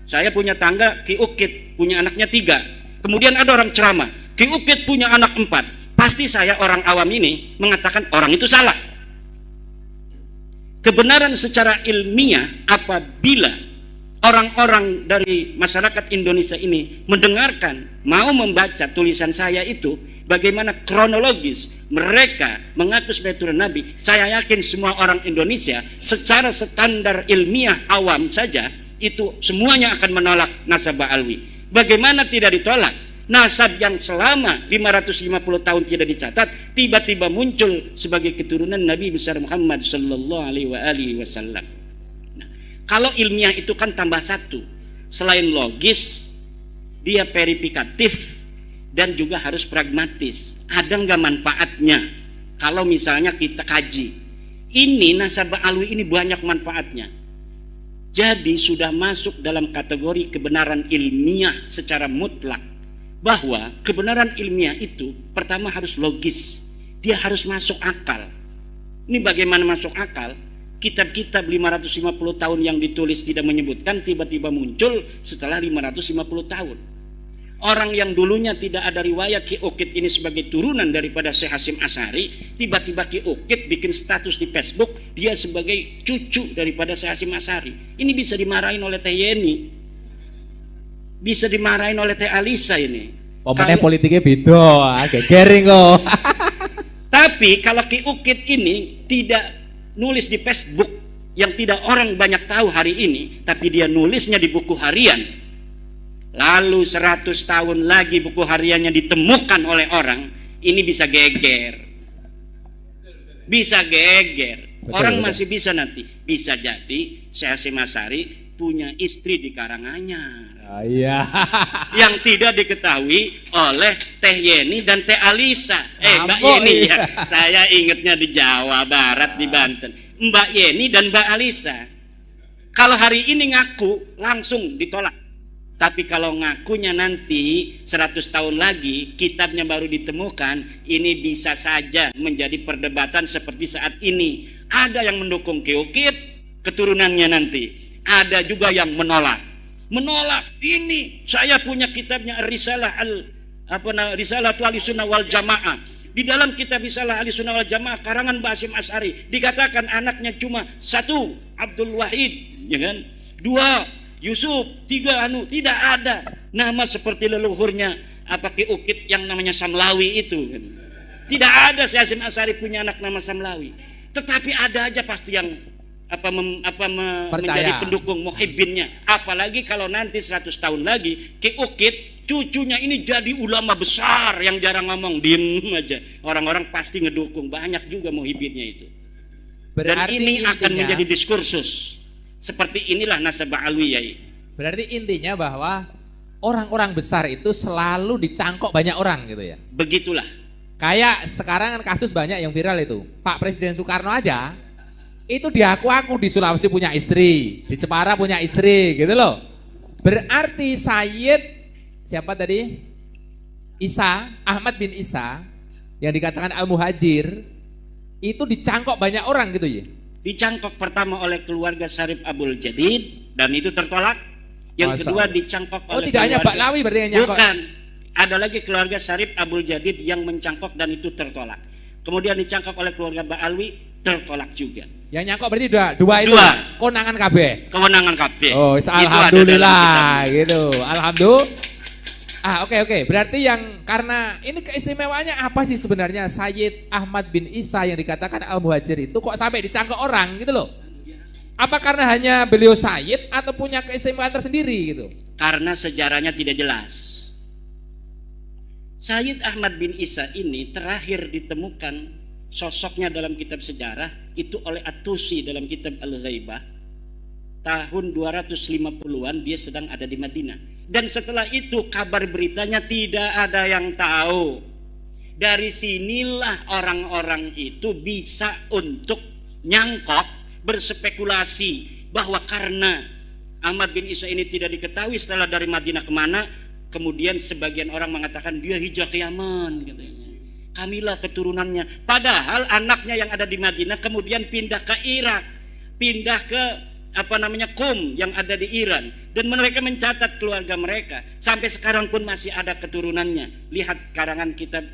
saya punya tangga Ki Ukit, punya anaknya 3. Kemudian ada orang ceramah, Ki Ukit punya anak 4. Pasti saya orang awam ini mengatakan orang itu salah. Kebenaran secara ilmiah apabila orang-orang dari masyarakat Indonesia ini mendengarkan, mau membaca tulisan saya itu, bagaimana kronologis mereka mengaku sebagai turun Nabi, saya yakin semua orang Indonesia secara standar ilmiah awam saja, itu semuanya akan menolak nasab Alwi. Bagaimana tidak ditolak? Nasab yang selama 550 tahun tidak dicatat, tiba-tiba muncul sebagai keturunan Nabi besar Muhammad sallallahu alaihi wasallam. Kalau ilmiah itu kan tambah satu, selain logis, dia verifikatif dan juga harus pragmatis. Ada nggak manfaatnya? Kalau misalnya kita kaji, ini nasab alwi ini banyak manfaatnya. Jadi sudah masuk dalam kategori kebenaran ilmiah secara mutlak. Bahwa kebenaran ilmiah itu pertama harus logis, dia harus masuk akal. Ini bagaimana masuk akal? Kitab-kitab 550 tahun yang ditulis tidak menyebutkan, tiba-tiba muncul setelah 550 tahun. Orang yang dulunya tidak ada riwayat Ki Ukit ini sebagai turunan daripada Syekh Hasyim Asy'ari, tiba-tiba Ki Ukit bikin status di Facebook dia sebagai cucu daripada Syekh Hasyim Asy'ari. Ini bisa dimarahin oleh Teh Yeni, bisa dimarahin oleh Teh Alisa ini. Pemenang politiknya beda, agak gering kok. Tapi kalau Ki Ukit ini tidak nulis di Facebook yang tidak orang banyak tahu hari ini, tapi dia nulisnya di buku harian, lalu 100 tahun lagi buku hariannya ditemukan oleh orang, ini bisa geger. Bisa geger. Orang masih bisa nanti, bisa jadi Syekh Hasyim Asy'ari punya istri di Karanganyar. Iya. Yang tidak diketahui oleh Teh Yeni dan Teh Alisa. Mbak Yeni ya. Saya ingatnya di Jawa Barat, di Banten. Mbak Yeni dan Mbak Alisa. Kalau hari ini ngaku langsung ditolak. Tapi kalau ngakunya nanti 100 tahun lagi kitabnya baru ditemukan, ini bisa saja menjadi perdebatan seperti saat ini. Ada yang mendukung Ki Ukit keturunannya nanti. Ada juga yang menolak. Ini saya punya kitabnya Risalah Ahlussunnah wal Jamaah. Di dalam kitab Risalah Ahlussunnah wal Jamaah karangan Mbah Hasyim Asy'ari dikatakan anaknya cuma 1 Abdul Wahid, ya kan? 2 Yusuf, 3 tidak ada nama seperti leluhurnya Ki Ukit yang namanya Samlawi itu. Tidak ada Syekh Hasyim Asy'ari punya anak nama Samlawi. Tetapi ada aja pasti yang menjadi pendukung muhibbinnya. Apalagi kalau nanti 100 tahun lagi Ki Ukit cucunya ini jadi ulama besar yang jarang ngomong, diem aja. Orang-orang pasti ngedukung, banyak juga muhibbinnya itu. Dan ini akan menjadi diskursus. Seperti inilah nasab alwiyah. Berarti intinya bahwa orang-orang besar itu selalu dicangkok banyak orang gitu ya. Begitulah. Kayak sekarang kan kasus banyak yang viral itu. Pak Presiden Soekarno aja itu diaku-aku di Sulawesi punya istri, di Jepara punya istri, gitu loh. Berarti Sayyid siapa tadi? Ahmad bin Isa yang dikatakan Al-Muhajir itu dicangkok banyak orang gitu ya. Dicangkok pertama oleh keluarga Syarif Abdul Jadid dan itu tertolak. Yang kedua dicangkok oleh tidak hanya Baklawi berarti yang nyangkok. Bukan. Ada lagi keluarga Syarif Abdul Jadid yang mencangkok dan itu tertolak. Kemudian dicangkok oleh keluarga Mbak Alwi, tertolak juga. Yang nyangkok berarti dua itu. Kewenangan KB. Kewenangan KB. Oh, alhamdulillah gitu. Alhamdulillah. Oke. Berarti yang karena ini keistimewaannya apa sih sebenarnya Sayyid Ahmad bin Isa yang dikatakan Al-Muhajir itu kok sampai dicangkok orang gitu loh? Apa karena hanya beliau Sayyid atau punya keistimewaan tersendiri gitu? Karena sejarahnya tidak jelas. Sayyid Ahmad bin Isa ini terakhir ditemukan sosoknya dalam kitab sejarah itu oleh At-Tusi dalam kitab Al-Ghaibah tahun 250-an. Dia sedang ada di Madinah dan setelah itu kabar beritanya tidak ada yang tahu. Dari sinilah orang-orang itu bisa untuk nyangkok, berspekulasi bahwa karena Ahmad bin Isa ini tidak diketahui setelah dari Madinah kemana, kemudian sebagian orang mengatakan dia hijrah ke Yaman katanya. Kamilah keturunannya. Padahal anaknya yang ada di Madinah kemudian pindah ke Irak, pindah ke Qom yang ada di Iran, dan mereka mencatat keluarga mereka sampai sekarang pun masih ada keturunannya. Lihat karangan kitab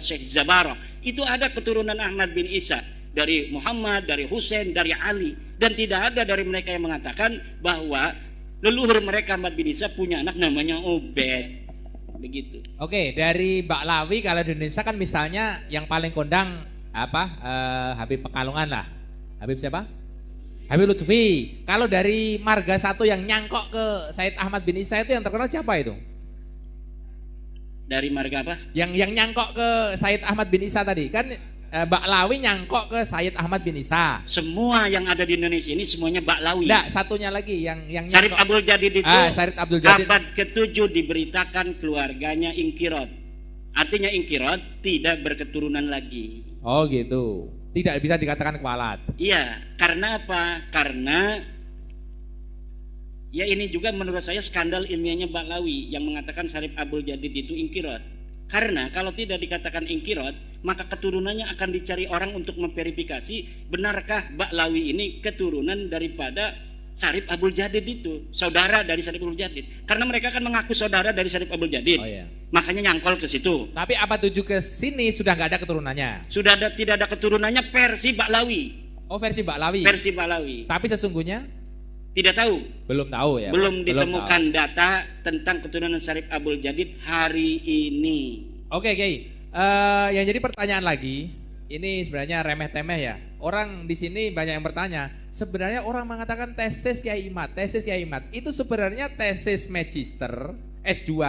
Syekh Zabarah, itu ada keturunan Ahmad bin Isa dari Muhammad, dari Husain, dari Ali, dan tidak ada dari mereka yang mengatakan bahwa leluhur mereka Ahmad bin Isa punya anak namanya Ubed. Begitu. Oke, dari Baklawi kalau di Indonesia kan misalnya yang paling kondang Habib Pekalongan lah. Habib siapa? Habib Lutfi. Kalau dari marga satu yang nyangkok ke Said Ahmad bin Isa itu yang terkenal siapa itu? Dari marga apa? Yang nyangkok ke Said Ahmad bin Isa tadi kan Baklawi nyangkok ke Said Ahmad bin Isa. Semua yang ada di Indonesia ini semuanya Baklawi. Enggak, satunya lagi yang Syarif Abdul Jadid itu Syarif Abdul Jadid. abad ke-7 diberitakan keluarganya ingkirot. Artinya ingkirot tidak berketurunan lagi. Oh gitu. Tidak bisa dikatakan kualat. Iya, karena apa? Karena ya ini juga menurut saya skandal ilmiahnya Baklawi yang mengatakan Syarif Abdul Jadid itu ingkirot. Karena kalau tidak dikatakan ingkirot, maka keturunannya akan dicari orang untuk memverifikasi benarkah Baklawi ini keturunan daripada Syarif Abdul Jadid itu, saudara dari Syarif Abdul Jadid. Karena mereka kan mengaku saudara dari Syarif Abdul Jadid. Oh, iya. Makanya nyangkol ke situ. Tapi apa tuju ke sini sudah nggak ada keturunannya? Tidak ada keturunannya versi Baklawi. Oh, versi Baklawi. Versi Baklawi. Tapi sesungguhnya tidak tahu. Belum tahu ya. Belum ditemukan data tentang keturunan Syarif Abdul Jadid hari ini. Oke, yang jadi pertanyaan lagi, ini sebenarnya remeh-temeh ya. Orang di sini banyak yang bertanya, sebenarnya orang mengatakan tesis Kiai Imad itu sebenarnya tesis magister S2,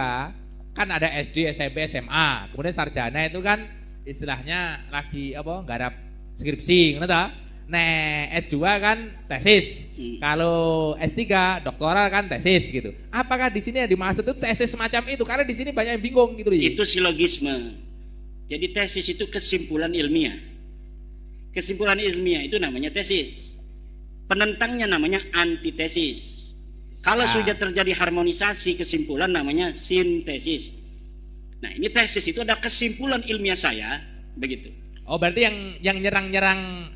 kan ada SD, SMP, SMA, kemudian sarjana itu kan istilahnya lagi garap skripsi, ngerti tak? Nah, S2 kan tesis. Kalau S3 doktoral kan tesis gitu. Apakah di sini yang dimaksud itu tesis semacam itu? Karena di sini banyak yang bingung gitu loh. Itu silogisme. Jadi tesis itu kesimpulan ilmiah. Kesimpulan ilmiah itu namanya tesis. Penentangnya namanya antitesis. Kalau sudah terjadi harmonisasi kesimpulan namanya sintesis. Nah, ini tesis itu adalah kesimpulan ilmiah saya, begitu. Oh, berarti yang nyerang-nyerang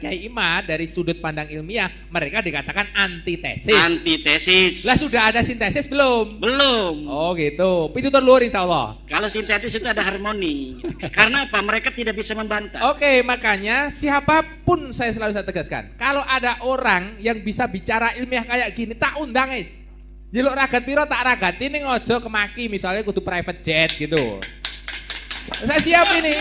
Kiai Imad dari sudut pandang ilmiah, mereka dikatakan antitesis. Antitesis. Lah sudah ada sintesis belum? Belum. Oh gitu. Itu terluar insya Allah. Kalau sintetis itu ada harmoni. Karena apa? Mereka tidak bisa membantah. Oke, makanya siapapun saya selalu tegaskan, kalau ada orang yang bisa bicara ilmiah kayak gini, tak undang guys. Jeluk ragat piro tak ragat ini ngojo kemaki misalnya kudu private jet gitu. Saya siap ini.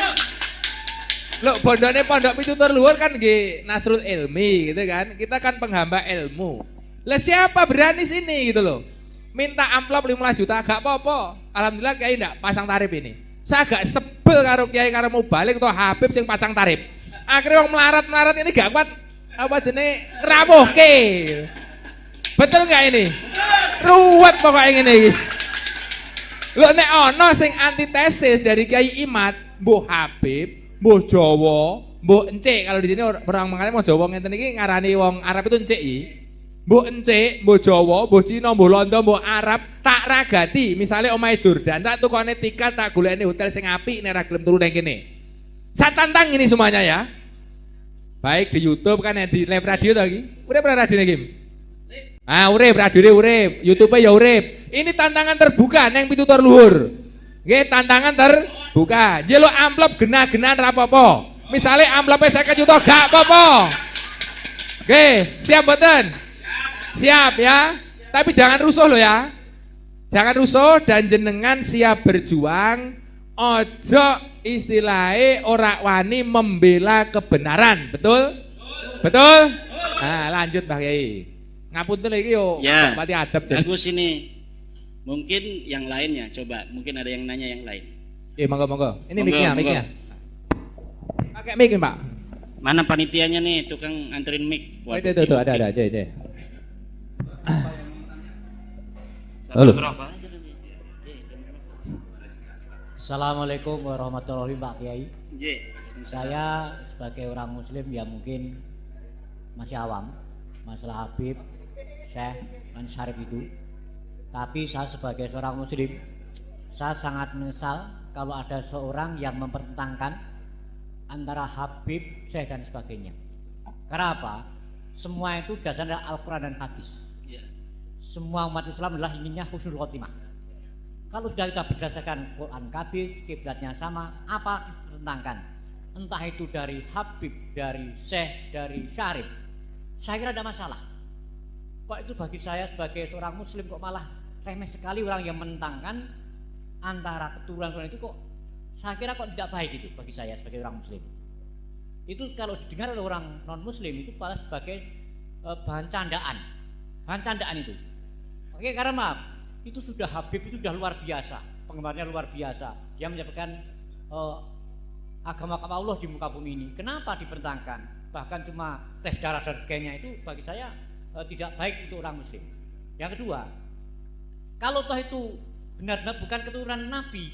Loh, bondone pondok pitutur luhur kan nggih Nasrul Ilmi gitu kan. Kita kan penghamba ilmu. Lah siapa berani sini gitu loh. Minta amplop 15 juta gak apa-apa. Alhamdulillah Kiai ndak pasang tarif ini. Saya agak sebel karo Kiai karo mau balik atau Habib sing pasang tarif. Akhirnya wong melarat-melarat ini gak kuat apa jenenge rawuhke. Betul enggak ini? Ruwet pokoknya ngene iki. Lho nek ana sing antitesis dari Kiai Imad, Mbah Habib, Mbah Jawa, Mbah Encik. Kalau di sini orang mengenai Mbah Jawa ngenten iki ngarani wong Arab itu encik iki. Mbah Encik, Mbah Jawa, Mbah Cina, Mbah Londo, Mbah Arab tak ragati. Misalnya omahe Jordan tak tukone tiket tak golekne hotel sing apik nek ra gelem turu nang kene. Saya tantang ini semuanya ya. Baik di YouTube kan di live radio to iki. Urip ora radio iki? Urip radio urip, YouTube ya urip. Ini tantangan terbuka neng pitutur luhur. Nggih, tantangan terbuka. Jeluk amplop genah-genahan ra apa-apa. Misale amplope 50 juta gak apa-apa. Oke, siap mboten? Siap ya. Tapi jangan rusuh loh ya. Jangan rusuh dan jenengan siap berjuang. Ojo istilahnya ora wani membela kebenaran. Betul? Betul? Nah, lanjut Mbah Kiai. Ngapunten iki yo ya, pati adab. Bagus ini. Mungkin yang lainnya coba, mungkin ada yang nanya yang lain. Monggo. Ini mic-nya. Pakai mic, Pak. Mana panitianya nih, tukang anterin mic. Oh, itu ada aja. Halo. Assalamualaikum warahmatullahi wabarakatuh, Pak Kiai. Saya sebagai orang muslim ya mungkin masih awam. masalah Habib, Syekh, dan Syarif itu. Tapi saya sebagai seorang muslim, saya sangat menyesal kalau ada seorang yang mempertentangkan antara Habib, Syekh dan sebagainya. Karena apa? Semua itu dasarnya Al-Quran dan Hadis. Semua umat Islam adalah inginnya husnul khotimah. Kalau sudah kita berdasarkan Quran, Hadis, kiblatnya sama, apa ditentangkan? Entah itu dari Habib, dari Syekh, dari Syarif, saya kira ada masalah. Kok itu bagi saya sebagai seorang muslim kok malah remeh sekali orang yang menentangkan antara keturunan itu, kok saya kira kok tidak baik itu bagi saya sebagai orang muslim. Itu kalau didengar oleh orang non muslim itu malah sebagai bahan candaan itu. Oke, karena maaf, itu sudah Habib itu sudah luar biasa, penggemarnya luar biasa. Dia menyebabkan agama Allah di muka bumi ini. Kenapa dipertentangkan? Bahkan cuma tes darah dan sebagainya itu bagi saya tidak baik untuk orang muslim. Yang kedua, kalau toh itu benar-benar bukan keturunan Nabi,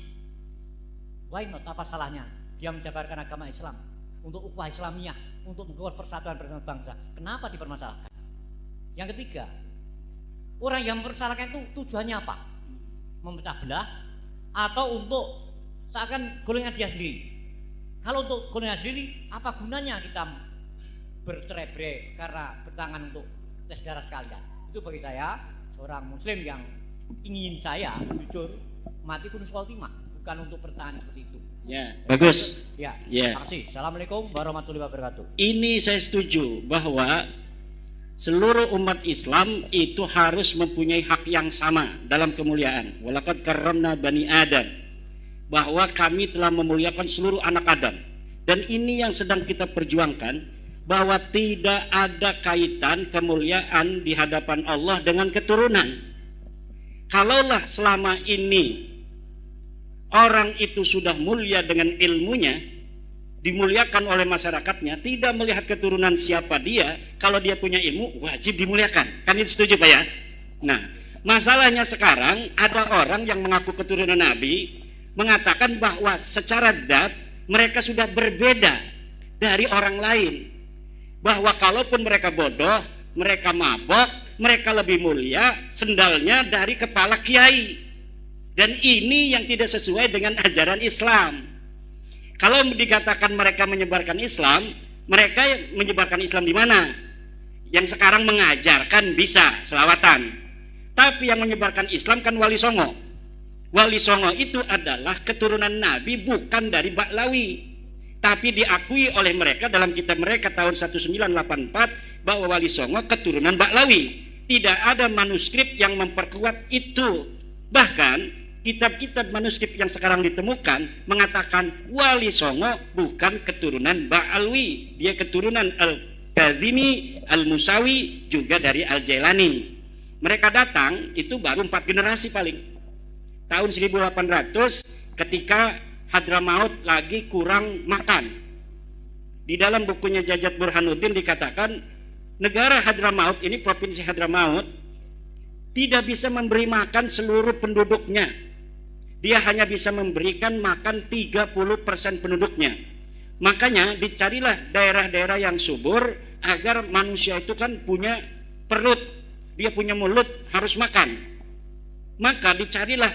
why not? Apa salahnya dia menjabarkan agama Islam untuk ukhuwah Islamiyah, untuk membuat persatuan bangsa? Kenapa dipermasalahkan? Yang ketiga, orang yang mempermasalahkan itu tujuannya apa? Memecah belah atau untuk seakan golongan dia sendiri? Kalau untuk golongan sendiri, apa gunanya kita bercerai-berai karena bertangan untuk tes darah sekalian? Itu bagi saya seorang muslim yang ingin saya jujur mati kunus khotimah, bukan untuk pertahanan seperti itu. Ya, bagus. Ya, ya. terima kasih. Assalamualaikum warahmatullahi wabarakatuh. Ini saya setuju bahwa seluruh umat Islam itu harus mempunyai hak yang sama dalam kemuliaan. Walaqad karramna bani Adam, bahwa kami telah memuliakan seluruh anak Adam. Dan ini yang sedang kita perjuangkan, bahwa tidak ada kaitan kemuliaan di hadapan Allah dengan keturunan. Kalaulah selama ini orang itu sudah mulia dengan ilmunya, dimuliakan oleh masyarakatnya, tidak melihat keturunan siapa dia, kalau dia punya ilmu wajib dimuliakan. Kan itu setuju Pak ya? Nah, masalahnya sekarang ada orang yang mengaku keturunan Nabi mengatakan bahwa secara zat mereka sudah berbeda dari orang lain, bahwa kalaupun mereka bodoh, mereka mabok, mereka lebih mulia sendalnya dari kepala kiai. Dan ini yang tidak sesuai dengan ajaran Islam. Kalau dikatakan mereka menyebarkan Islam, mereka menyebarkan Islam di mana? Yang sekarang mengajarkan bisa selawatan, tapi yang menyebarkan Islam kan Wali Songo. Wali Songo itu adalah keturunan Nabi, bukan dari Baklawi, tapi diakui oleh mereka dalam kitab mereka tahun 1984 bahwa Wali Songo keturunan Baklawi. Tidak ada manuskrip yang memperkuat itu. Bahkan kitab-kitab manuskrip yang sekarang ditemukan mengatakan Wali Songo bukan keturunan Ba'alwi, dia keturunan Al-Kazimi, Al-Musawi, juga dari Al-Jailani. Mereka datang itu baru 4 generasi paling. Tahun 1800 ketika Hadramaut lagi kurang makan. Di dalam bukunya Jajat Burhanuddin dikatakan negara Hadramaut ini, provinsi Hadramaut, tidak bisa memberi makan seluruh penduduknya. Dia hanya bisa memberikan makan 30% penduduknya. Makanya dicarilah daerah-daerah yang subur agar manusia itu kan punya perut, dia punya mulut, harus makan. Maka dicarilah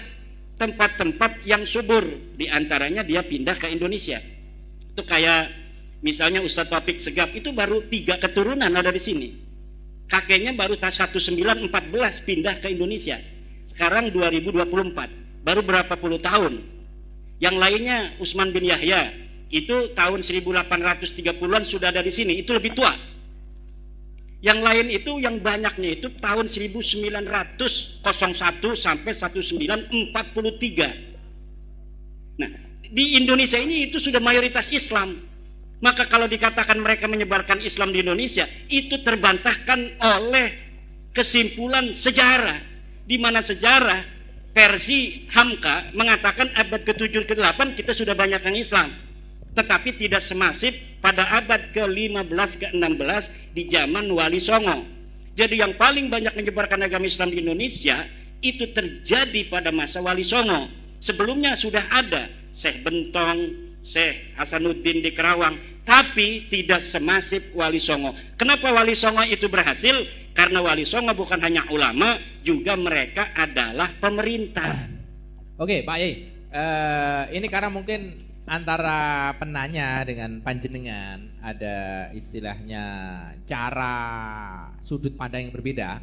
tempat-tempat yang subur, diantaranya dia pindah ke Indonesia. Itu kayak misalnya Ustadz Taufik Segaf itu baru 3 keturunan ada di sini. Kakeknya baru 1914 pindah ke Indonesia. Sekarang 2024, baru berapa puluh tahun. Yang lainnya Utsman bin Yahya itu tahun 1830-an sudah ada di sini, itu lebih tua. Yang lain itu yang banyaknya itu tahun 1901 sampai 1943. Nah, di Indonesia ini itu sudah mayoritas Islam. Maka kalau dikatakan mereka menyebarkan Islam di Indonesia, itu terbantahkan oleh kesimpulan sejarah, di mana sejarah versi Hamka mengatakan abad ke-7 ke-8 kita sudah banyak yang Islam, tetapi tidak semasif pada abad ke-15 ke-16 di zaman Wali Songo. Jadi yang paling banyak menyebarkan agama Islam di Indonesia itu terjadi pada masa Wali Songo. Sebelumnya sudah ada Syekh Bentong, Syekh Hasanuddin di Kerawang, tapi tidak semasif Wali Songo. Kenapa Wali Songo itu berhasil? Karena Wali Songo bukan hanya ulama, juga mereka adalah pemerintah. Oke, Pak Yai. Ini karena mungkin antara penanya dengan panjenengan ada istilahnya cara sudut pandang yang berbeda.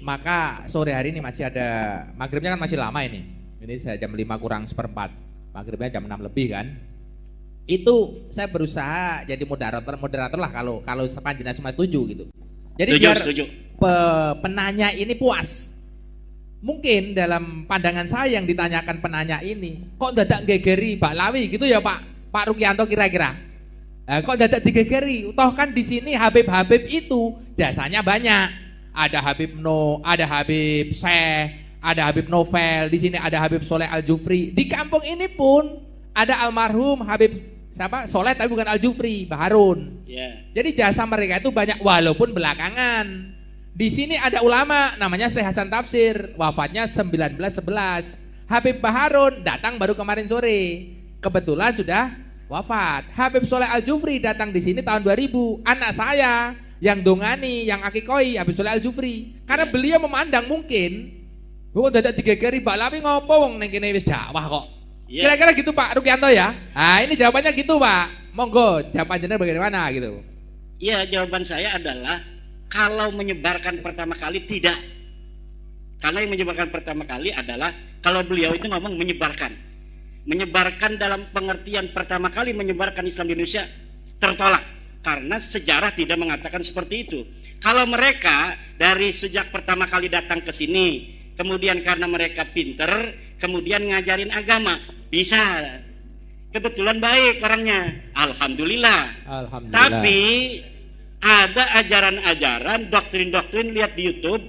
Maka sore hari ini masih ada, maghribnya kan masih lama ini. Ini saya jam 5 kurang seperempat, maghribnya jam 6 lebih kan. Itu saya berusaha jadi moderator lah kalau panjenengan semua setuju gitu. Jadi biar penanya ini puas. Mungkin dalam pandangan saya yang ditanyakan penanya ini, kok dadak gegeri Pak Lawi gitu ya Pak Rukianto kira-kira. Kok dadak digegeri? Toh kan di sini Habib-habib itu jasanya banyak. Ada Habib ada Habib Syekh, ada Habib Novel, di sini ada Habib Soleh Al-Jufri. Di kampung ini pun ada almarhum Habib Soleh tapi bukan Al-Jufri, Baharun. Jadi jasa mereka itu banyak walaupun belakangan. Di sini ada ulama namanya Syekh Hasan Tafsir, wafatnya 1911. Habib Baharun datang baru kemarin sore, kebetulan sudah wafat. Habib Soleh Al-Jufri datang di sini tahun 2000. Anak saya yang dongani, yang akikoi Habib Soleh Al-Jufri. Karena beliau memandang mungkin, kok dadak digegeri Mbak Lawi ngopo wong ning kene wis dakwah kok. Kira-kira gitu Pak Rukianto ya. Nah ini jawabannya gitu Pak. Monggo jawaban jenengan bagaimana gitu. Iya, jawaban saya adalah kalau menyebarkan pertama kali tidak. Karena yang menyebarkan pertama kali adalah kalau beliau itu ngomong menyebarkan. Menyebarkan dalam pengertian pertama kali menyebarkan Islam di Indonesia tertolak. Karena sejarah tidak mengatakan seperti itu. Kalau mereka dari sejak pertama kali datang ke sini, kemudian karena mereka pinter, kemudian ngajarin agama, bisa. Kebetulan baik orangnya, alhamdulillah. Tapi ada ajaran-ajaran, doktrin-doktrin, lihat di YouTube,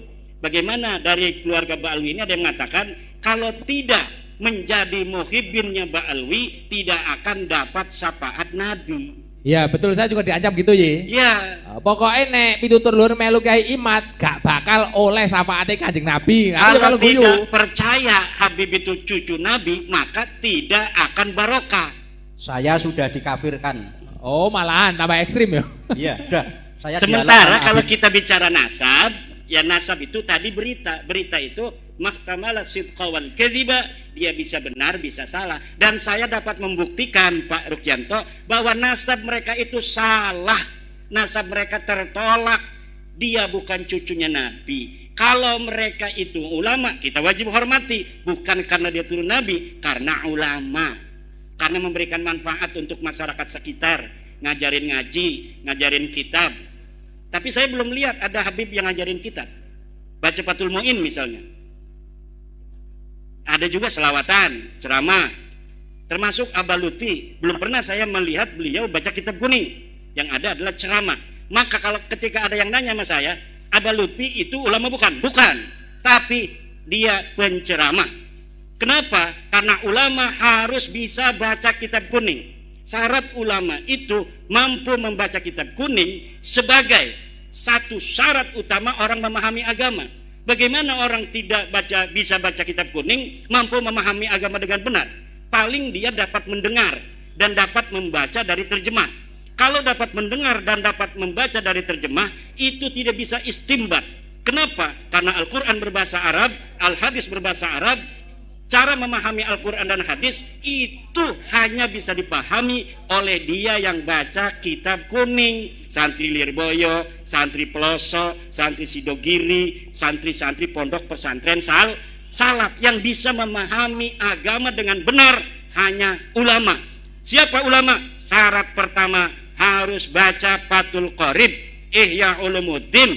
bagaimana dari keluarga Ba'alwi ini ada yang mengatakan kalau tidak menjadi muhibbinnya Ba'alwi tidak akan dapat syafaat Nabi. Ya betul, saya juga diancam gitu ya. Ya. Pokoknya nek pitutur luhur melu Kyai Imat gak bakal oleh syafaate Kanjeng Nabi. Kalau tidak percaya Habib itu cucu Nabi, maka tidak akan barokah. Saya sudah dikafirkan. Oh malahan tambah ekstrim ya. Iya, sudah. Saya sementara kalau kita bicara nasab, ya nasab itu tadi berita itu mahtamala sidqa wal kadhiba, dia bisa benar bisa salah, dan saya dapat membuktikan Pak Rukianto bahwa nasab mereka itu salah, nasab mereka tertolak, dia bukan cucunya Nabi. Kalau mereka itu ulama, kita wajib hormati, bukan karena dia turun Nabi, karena ulama, karena memberikan manfaat untuk masyarakat sekitar, ngajarin ngaji, ngajarin kitab. Tapi saya belum lihat ada Habib yang ngajarin kitab, baca Fathul Mu'in misalnya. Ada juga selawatan, ceramah, termasuk Abah Lutfi. Belum pernah saya melihat beliau baca kitab kuning. Yang ada adalah ceramah. Maka kalau ketika ada yang nanya sama saya, Abah Lutfi itu ulama bukan? Bukan. Tapi dia penceramah. Kenapa? Karena ulama harus bisa baca kitab kuning. Syarat ulama itu mampu membaca kitab kuning sebagai satu syarat utama orang memahami agama. Bagaimana orang tidak bisa baca kitab kuning mampu memahami agama dengan benar? Paling dia dapat mendengar dan dapat membaca dari terjemah. Kalau dapat mendengar dan dapat membaca dari terjemah, itu tidak bisa istimbat. Kenapa? Karena Al-Quran berbahasa Arab, Al-Hadis berbahasa Arab. Cara memahami Al-Quran dan hadis itu hanya bisa dipahami oleh dia yang baca kitab kuning. Santri Lirboyo, santri Peloso, santri Sidogiri, santri-santri pondok pesantren salaf. Yang bisa memahami agama dengan benar hanya ulama. Siapa ulama? Syarat pertama harus baca Fathul Qorib, Ihya Ulumuddin,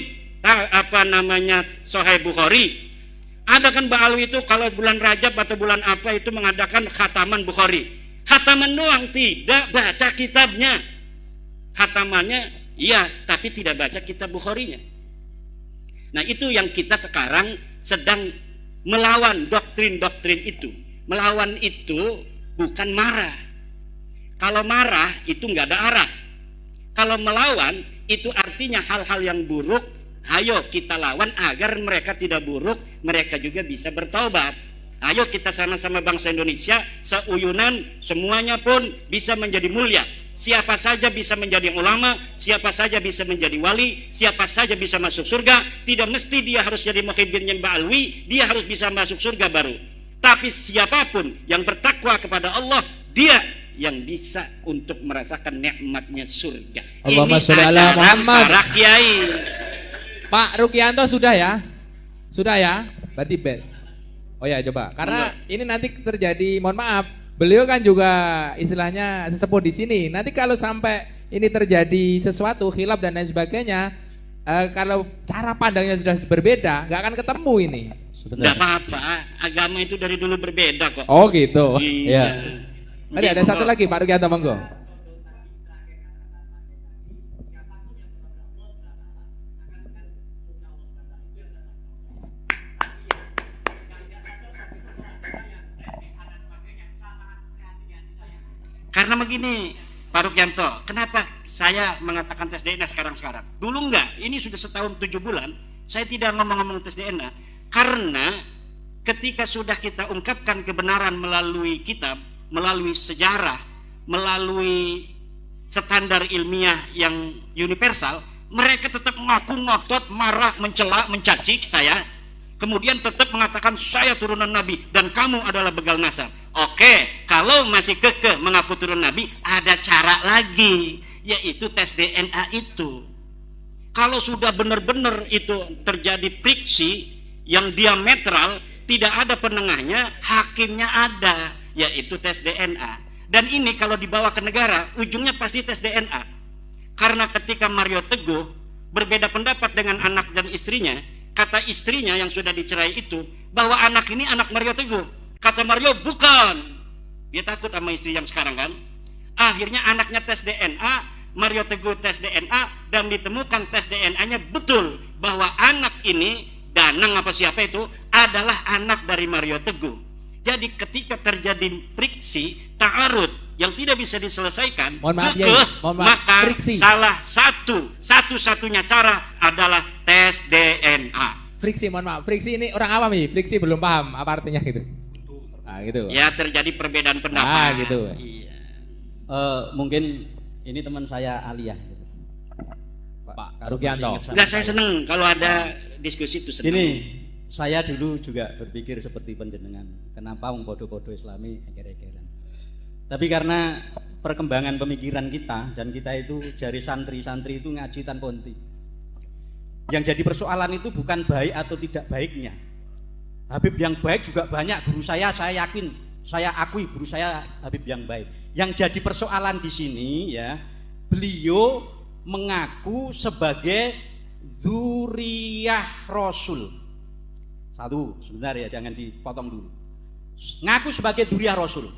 Sahih Bukhari. Ada kan Ba'alwi itu kalau bulan Rajab atau bulan apa itu mengadakan khataman Bukhari. Khataman doang, tidak baca kitabnya. Khatamannya iya, tapi tidak baca kitab Bukharinya. Nah itu yang kita sekarang sedang melawan doktrin-doktrin itu. Melawan itu bukan marah. Kalau marah itu nggak ada arah. Kalau melawan itu artinya hal-hal yang buruk, ayo kita lawan agar mereka tidak buruk, mereka juga bisa bertaubat. Ayo kita sama-sama bangsa Indonesia, seuyunan semuanya pun bisa menjadi mulia. Siapa saja bisa menjadi ulama, siapa saja bisa menjadi wali, siapa saja bisa masuk surga. Tidak mesti dia harus jadi muhibbin yang ba'alwi, dia harus bisa masuk surga baru. Tapi siapapun yang bertakwa kepada Allah, dia yang bisa untuk merasakan nikmatnya surga. Allahumma Ini sholli ala ajaran Muhammad. para kiai. Pak Rukianto sudah ya? Sudah ya? Berarti bet. Oh ya coba, karena ini nanti terjadi, mohon maaf, beliau kan juga istilahnya sesepuh di sini. Nanti kalau sampai ini terjadi sesuatu khilaf dan lain sebagainya, kalau cara pandangnya sudah berbeda, nggak akan ketemu ini. Tidak apa-apa, agama itu dari dulu berbeda kok. Oh gitu. Iya. Tadi ada satu lagi Pak Rukianto, monggo. Karena begini, Pak Rukianto, kenapa saya mengatakan tes DNA sekarang-sekarang? Dulu enggak, ini sudah setahun 7 bulan, saya tidak ngomong-ngomong tes DNA. Karena ketika sudah kita ungkapkan kebenaran melalui kitab, melalui sejarah, melalui standar ilmiah yang universal, mereka tetap mengaku ngotot, marah, mencela, mencaci saya. Kemudian tetap mengatakan saya turunan Nabi dan kamu adalah begal nasab. Oke, kalau masih kekeh mengaku turun Nabi, ada cara lagi, yaitu tes DNA itu. Kalau sudah benar-benar itu terjadi friksi yang diametral, tidak ada penengahnya, hakimnya ada, yaitu tes DNA. Dan ini kalau dibawa ke negara, ujungnya pasti tes DNA. Karena ketika Mario Teguh berbeda pendapat dengan anak dan istrinya, kata istrinya yang sudah dicerai itu bahwa anak ini anak Mario Teguh. Kata Mario bukan. Dia takut sama istri yang sekarang kan. Akhirnya anaknya tes DNA, Mario Teguh tes DNA, dan ditemukan tes DNA-nya betul bahwa anak ini, Danang apa siapa itu, adalah anak dari Mario Teguh. Jadi ketika terjadi friksi, ta'arud yang tidak bisa diselesaikan, maka friksi. Salah satu-satunya cara adalah tes DNA. Friksi, mohon maaf, friksi ini orang awam nih, friksi belum paham apa artinya gitu. Nah, gitu. Ya terjadi perbedaan pendapat. Gitu. Iya. Mungkin ini teman saya Aliyah. Pak Rukianto. Enggak, saya senang kalau ada diskusi itu senang. Ini saya dulu juga berpikir seperti panjenengan. Kenapa wong podo-podo Islami eker-ekeran. Tapi karena perkembangan pemikiran kita dan kita itu jari santri-santri itu ngaji tanpa henti. Yang jadi persoalan itu bukan baik atau tidak baiknya. Habib yang baik juga banyak, guru saya yakin, saya akui guru saya Habib yang baik. Yang jadi persoalan di sini ya, beliau mengaku sebagai dzurriyyah Rasul. Satu, sebentar ya, jangan dipotong dulu. Ngaku sebagai dzurriyyah Rasul.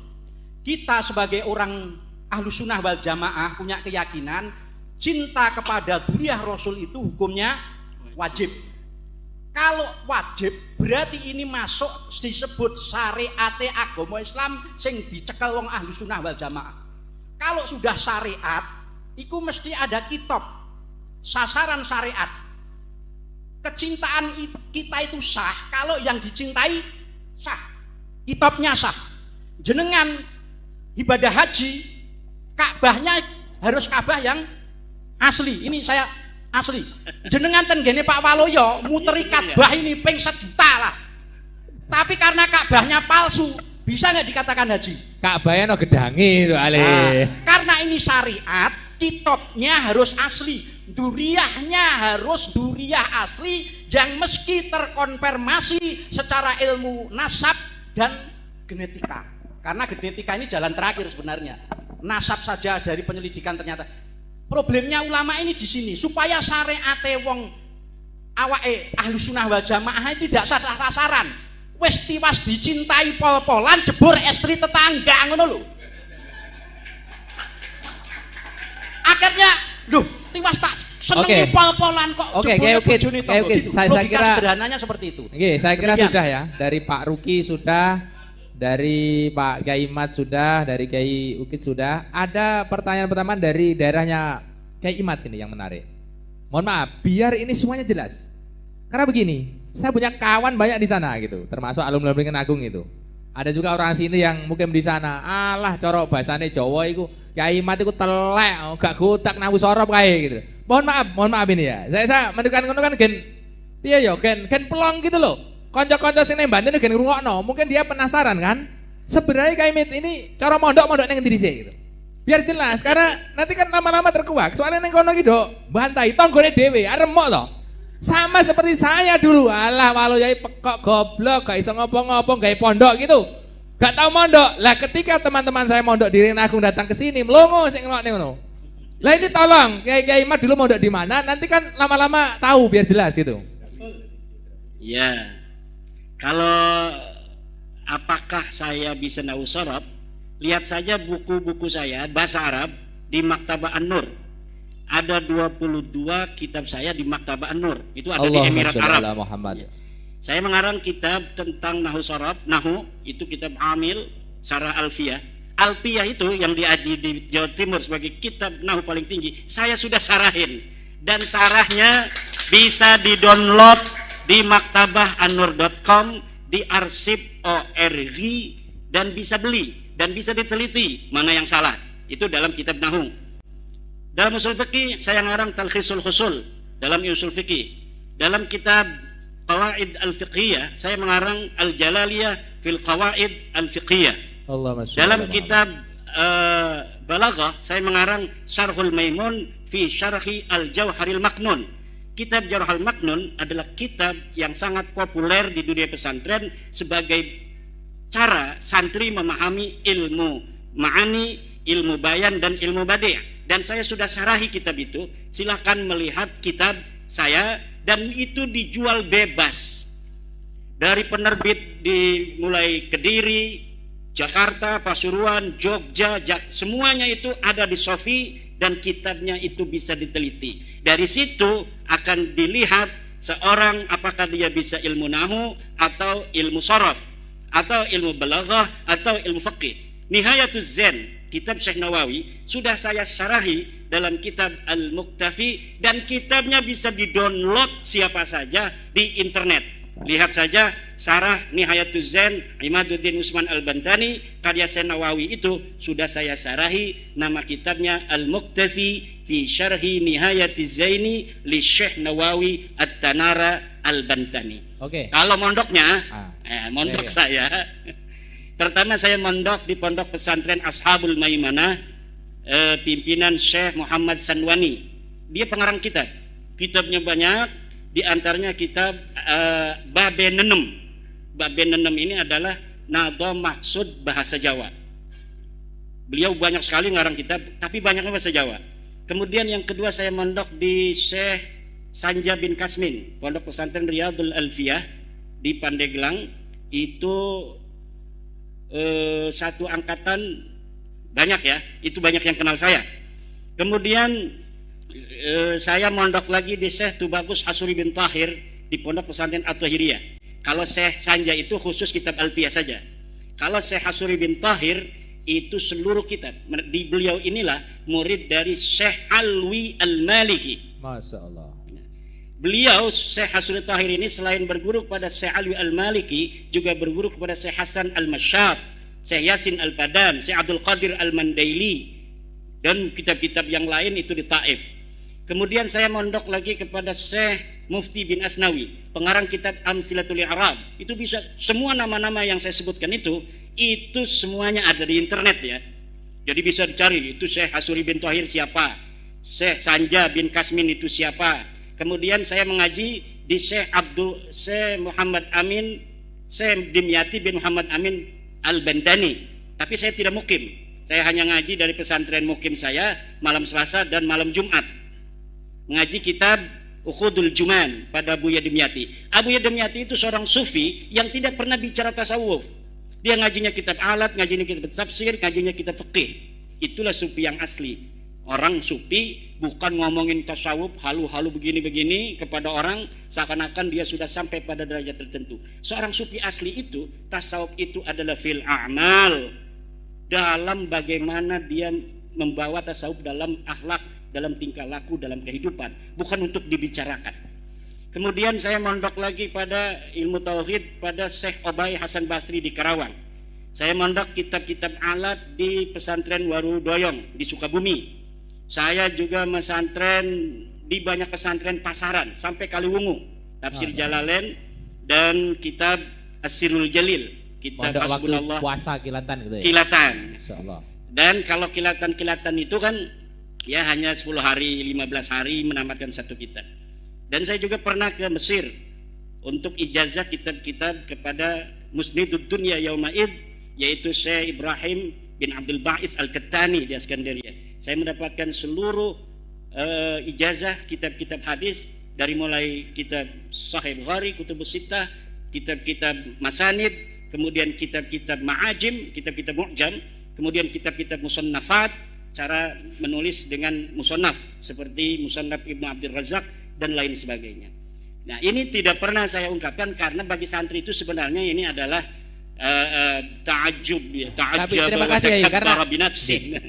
Kita sebagai orang Ahlus Sunnah wal Jamaah punya keyakinan cinta kepada dzurriyyah Rasul itu hukumnya wajib. Kalau wajib berarti ini masuk disebut syariat agama Islam sing dicekel wong Ahlus Sunnah wal Jamaah. Kalau sudah syariat, itu mesti ada kitab sasaran syariat. Kecintaan kita itu sah kalau yang dicintai sah, kitabnya sah. Jenengan ibadah haji, Ka'bahnya harus Ka'bah yang asli. Ini saya asli. Jenengan ten gene Pak Waloyo muteri Ka'bah ini ping 1 juta lah. Tapi karena Ka'bahnya palsu, bisa nggak dikatakan haji? Ka'bahnya no gedangi itu Ale. Karena ini syariat, kitabnya harus asli, dzurriyyahnya harus dzurriyyah asli yang meski terkonfirmasi secara ilmu nasab dan genetika. Karena genetika ini jalan terakhir sebenarnya. Nasab saja dari penyelidikan ternyata. Problemnya ulama ini di sini supaya syariate wong awake Ahlus Sunnah wal Jamaah tidak sasaran. Wis tiwas dicintai pol-polan jebur estri tetangga ngono lho. Akhirnya duh tiwas tak senengi pol-polan kok jebur bojone tangga. Saya kira sederhananya seperti itu. Oke, saya kira sudah ya. Dari Pak Ruki sudah, dari Pak Kiai Imat sudah, dari Kiai Ukit sudah. Ada pertanyaan pertama dari daerahnya Kiai Imat ini yang menarik. Mohon maaf, biar ini semuanya jelas. Karena begini, Saya punya kawan banyak di sana gitu, termasuk alumni Beringin Agung itu. Ada juga orang sini yang mungkin di sana, alah corok bahasane Jawa iku, Kyai Mat iku telek, gak gotak nawu sorop kae gitu. Mohon maaf ini ya. Saya mendukan ngono kan gen piye ya, gen pelong gitu loh. Kanca-kanca sing nang Banten gen ngrungokno, mungkin dia penasaran kan. Sebenarnya Kyai Mat ini cara mondok ning endi dhisik gitu. Biar jelas, karena nanti kan lama-lama terkuak. Soalnya ning kono iki nduk bantai tanggone dhewe, remuk to. Sama seperti saya dulu, alah walau yai pekok goblok, gak iso ngopo-ngopo, gak pondok gitu, gak tahu mondok. Lah ketika teman-teman saya mondok di Beringin Agung datang ke sini, melongo sing ngelokne ngono. Lah ini tolong, Kyai Mat dulu mondok di mana? Nanti kan lama-lama tahu biar jelas gitu. Ya, kalau apakah saya bisa nahu sorab? Lihat saja buku-buku saya bahasa Arab di Maktabah An-Nur. Ada 22 kitab saya di Maktabah An-Nur. Itu ada di Emirat Arab. Muhammad. Saya mengarang kitab tentang nahu sorab, nahu itu kitab Amil, Syarah Alfiyah. Alfiyah itu yang diaji di Jawa Timur sebagai kitab nahu paling tinggi. Saya sudah sarahin dan sarahnya bisa di-download di maktabahanur.com, di arsip ORG, dan bisa beli dan bisa diteliti mana yang salah. Itu dalam kitab nahu. Dalam usul fikih saya ngarang Talkhisul Husul dalam usul fikih. Dalam kitab Qawaid Al-Fiqhiyah saya mengarang Al-Jalaliyah fil Qawaid Al-Fiqhiyah. Dalam kitab Balaghah saya mengarang Syarhul Maimun fi Syarhi Al-Jauharil Maknun. Kitab Jauharil Maknun adalah kitab yang sangat populer di dunia pesantren sebagai cara santri memahami ilmu ma'ani, ilmu bayan, dan ilmu badi'. Dan saya sudah sarahi kitab itu. Silahkan melihat kitab saya, dan itu dijual bebas dari penerbit mulai Kediri, Jakarta, Pasuruan, Jogja, semuanya itu ada di Sofi, dan kitabnya itu bisa diteliti. Dari situ akan dilihat seorang apakah dia bisa ilmu nahu atau ilmu sharaf atau ilmu balaghah atau ilmu fiqih. Nihayatuz Zen, kitab Syekh Nawawi, sudah saya syarahi dalam kitab Al-Muktafi, dan kitabnya bisa di-download siapa saja di internet. Lihat saja Syarah Nihayatuz Zen Imaduddin Usman Al-Bantani, karya Syekh Nawawi itu sudah saya syarahi. Nama kitabnya Al-Muktafi fi Syarhi Nihayatiz Zaini li Syekh Nawawi At-Tanara Al-Bantani. Oke. Kalau mondoknya, mondok saya pertama saya mondok di Pondok Pesantren Ashabul Maimanah, pimpinan Syekh Muhammad Sanwani. Dia pengarang kitab. Kitabnya banyak, di antaranya kitab Babe Nenem. Babe Nenem ini adalah nado maksud bahasa Jawa. Beliau banyak sekali ngarang kitab, tapi banyaknya bahasa Jawa. Kemudian yang kedua saya mondok di Syekh Sanja bin Kasmin, Pondok Pesantren Riyadul Alfiyah di Pandeglang. Itu satu angkatan banyak ya, itu banyak yang kenal saya. Kemudian saya mondok lagi di Syekh Tubagus Hasuri bin Tahir di Pondok Pesantren At-Tahiriyah. Kalau Syekh Sanja itu khusus kitab Alfiyah saja. Kalau Syekh Hasuri bin Tahir itu seluruh kitab. Di beliau inilah murid dari Syekh Alwi Al-Maliki. Masya Allah. Beliau Syekh Hasuri Tahir ini selain berguru kepada Syekh Alwi Al-Maliki, juga berguru kepada Syekh Hasan Al-Masyad, Syekh Yasin Al-Padan, Syekh Abdul Qadir Al-Mandaili, dan kitab-kitab yang lain itu di Taif. Kemudian saya mondok lagi kepada Syekh Mufti bin Asnawi, pengarang kitab Amsilatul I'rab. Itu bisa semua nama-nama yang saya sebutkan itu semuanya ada di internet ya. Jadi bisa dicari itu Syekh Hasuri bin Tahir siapa, Syekh Sanja bin Kasmin itu siapa. Kemudian saya mengaji di Syekh Muhammad Amin, Syekh Dimyati bin Muhammad Amin Al-Bandani. Tapi saya tidak mukim. Saya hanya ngaji dari pesantren mukim saya malam Selasa dan malam Jumat. Ngaji kitab Ukhudul Juman pada Buya Dimyati. Buya Dimyati itu seorang sufi yang tidak pernah bicara tasawuf. Dia ngajinya kitab alat, ngajinya kitab tafsir, ngajinya kitab fikih. Itulah sufi yang asli. Orang sufi bukan ngomongin tasawuf halu-halu begini-begini kepada orang seakan-akan dia sudah sampai pada derajat tertentu. Seorang sufi asli itu, tasawuf itu adalah fil a'mal, dalam bagaimana dia membawa tasawuf dalam akhlak, dalam tingkah laku, dalam kehidupan, bukan untuk dibicarakan. Kemudian saya mondok lagi pada ilmu tauhid pada Syekh Obay Hasan Basri di Karawang. Saya mondok kitab-kitab alat di pesantren Warudoyong di Sukabumi. Saya juga mesantren di banyak pesantren pasaran sampai Kaliwungu, tafsir Jalalain dan kitab As-Sirul Jalil, kitab Hasbunallah. Puasa kilatan gitu ya. Kilatan. Insyaallah. Dan kalau kilatan-kilatan itu kan ya hanya 10 hari, 15 hari menamatkan satu kitab. Dan saya juga pernah ke Mesir untuk ijazah kitab-kitab kepada Musnidud Dunya Yaumaid, yaitu Syekh Ibrahim bin Abdul Ba'is Al-Kattani di Askandaria. Saya mendapatkan seluruh ijazah kitab-kitab hadis dari mulai kitab Sahih Bukhari, Kutubus Sittah, kitab-kitab Masanid, kemudian kitab-kitab Ma'ajim, kitab-kitab Mu'jam, kemudian kitab-kitab Musannafat, cara menulis dengan musannaf seperti Musannaf Ibnu Abdul Razak dan lain sebagainya. Nah, ini tidak pernah saya ungkapkan karena bagi santri itu sebenarnya ini adalah ta'ajjub ya, ta'ajjub terima kasih ya,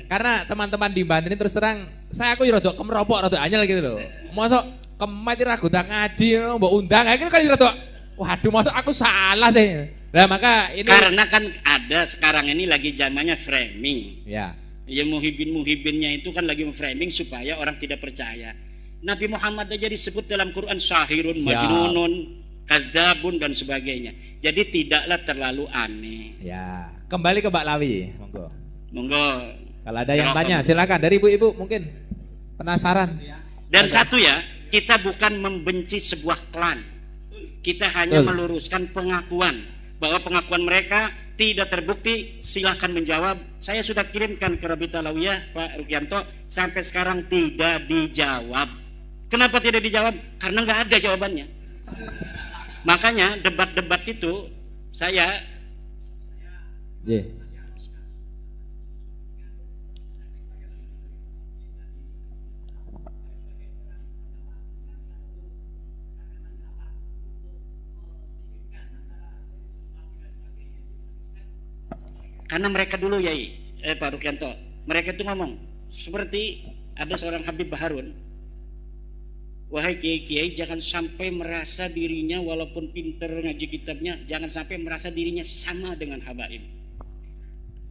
karena teman-teman di Banten ini terus terang saya aku rodok kemeropok rodok anyel gitu loh. Mosok kemet ragu tak ngaji mbok undang akhirnya kan rodok waduh mosok aku salah deh. Nah, maka ini karena kan ada sekarang ini lagi zamannya framing. Ya. Ya muhibinnya itu kan lagi framing supaya orang tidak percaya. Nabi Muhammad aja disebut dalam Quran sahirun, majnunun, kadzabun dan sebagainya. Jadi tidaklah terlalu aneh. Ya, kembali ke Mbak Lawi, monggo. Monggo. Kalau ada yang tanya, silakan dari ibu-ibu mungkin penasaran. Dan satu ya, kita bukan membenci sebuah klan. Kita hanya meluruskan pengakuan bahwa pengakuan mereka tidak terbukti. Silahkan menjawab. Saya sudah kirimkan ke Rabita Lawiyah Pak Rukianto, sampai sekarang tidak dijawab. Kenapa tidak dijawab? Karena nggak ada jawabannya. Makanya debat-debat itu saya karena mereka dulu Pak Rukianto, mereka itu ngomong seperti ada seorang Habib Baharun, wahai kiai-kiai jangan sampai merasa dirinya walaupun pinter ngaji kitabnya, jangan sampai merasa dirinya sama dengan habaib.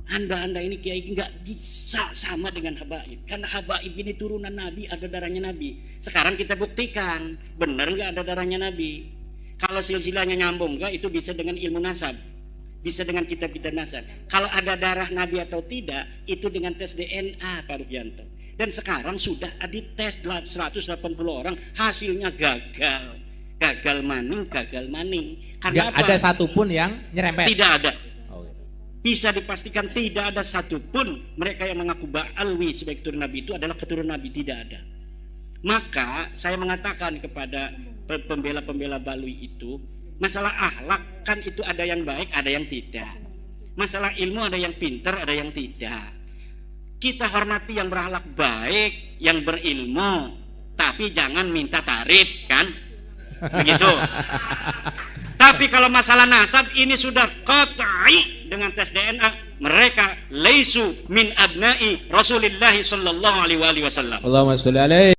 Anda ini kiai nggak bisa sama dengan habaib, karena habaib ini turunan Nabi, ada darahnya Nabi. Sekarang kita buktikan benar nggak ada darahnya Nabi. Kalau silsilahnya nyambung nggak, itu bisa dengan ilmu nasab, bisa dengan kitab-kitab nasab. Kalau ada darah Nabi atau tidak, itu dengan tes DNA Pak Rukianto. Dan sekarang sudah dites 180 orang, hasilnya gagal maning. Karena nggak ada satupun yang nyerempet. Tidak ada. Bisa dipastikan tidak ada satupun mereka yang mengaku Ba'alwi sebagai keturunan Nabi itu adalah keturunan Nabi, tidak ada. Maka saya mengatakan kepada pembela-pembela Ba'alwi itu, masalah akhlak kan itu ada yang baik, ada yang tidak. Masalah ilmu ada yang pintar, ada yang tidak. Kita hormati yang berakhlak baik, yang berilmu, tapi jangan minta tarif kan, begitu. Tapi kalau masalah nasab ini sudah qat'i dengan tes DNA, mereka laisu min abna'i Rasulillah sallallahu alaihi wasallam. Allahumma sholli alaihi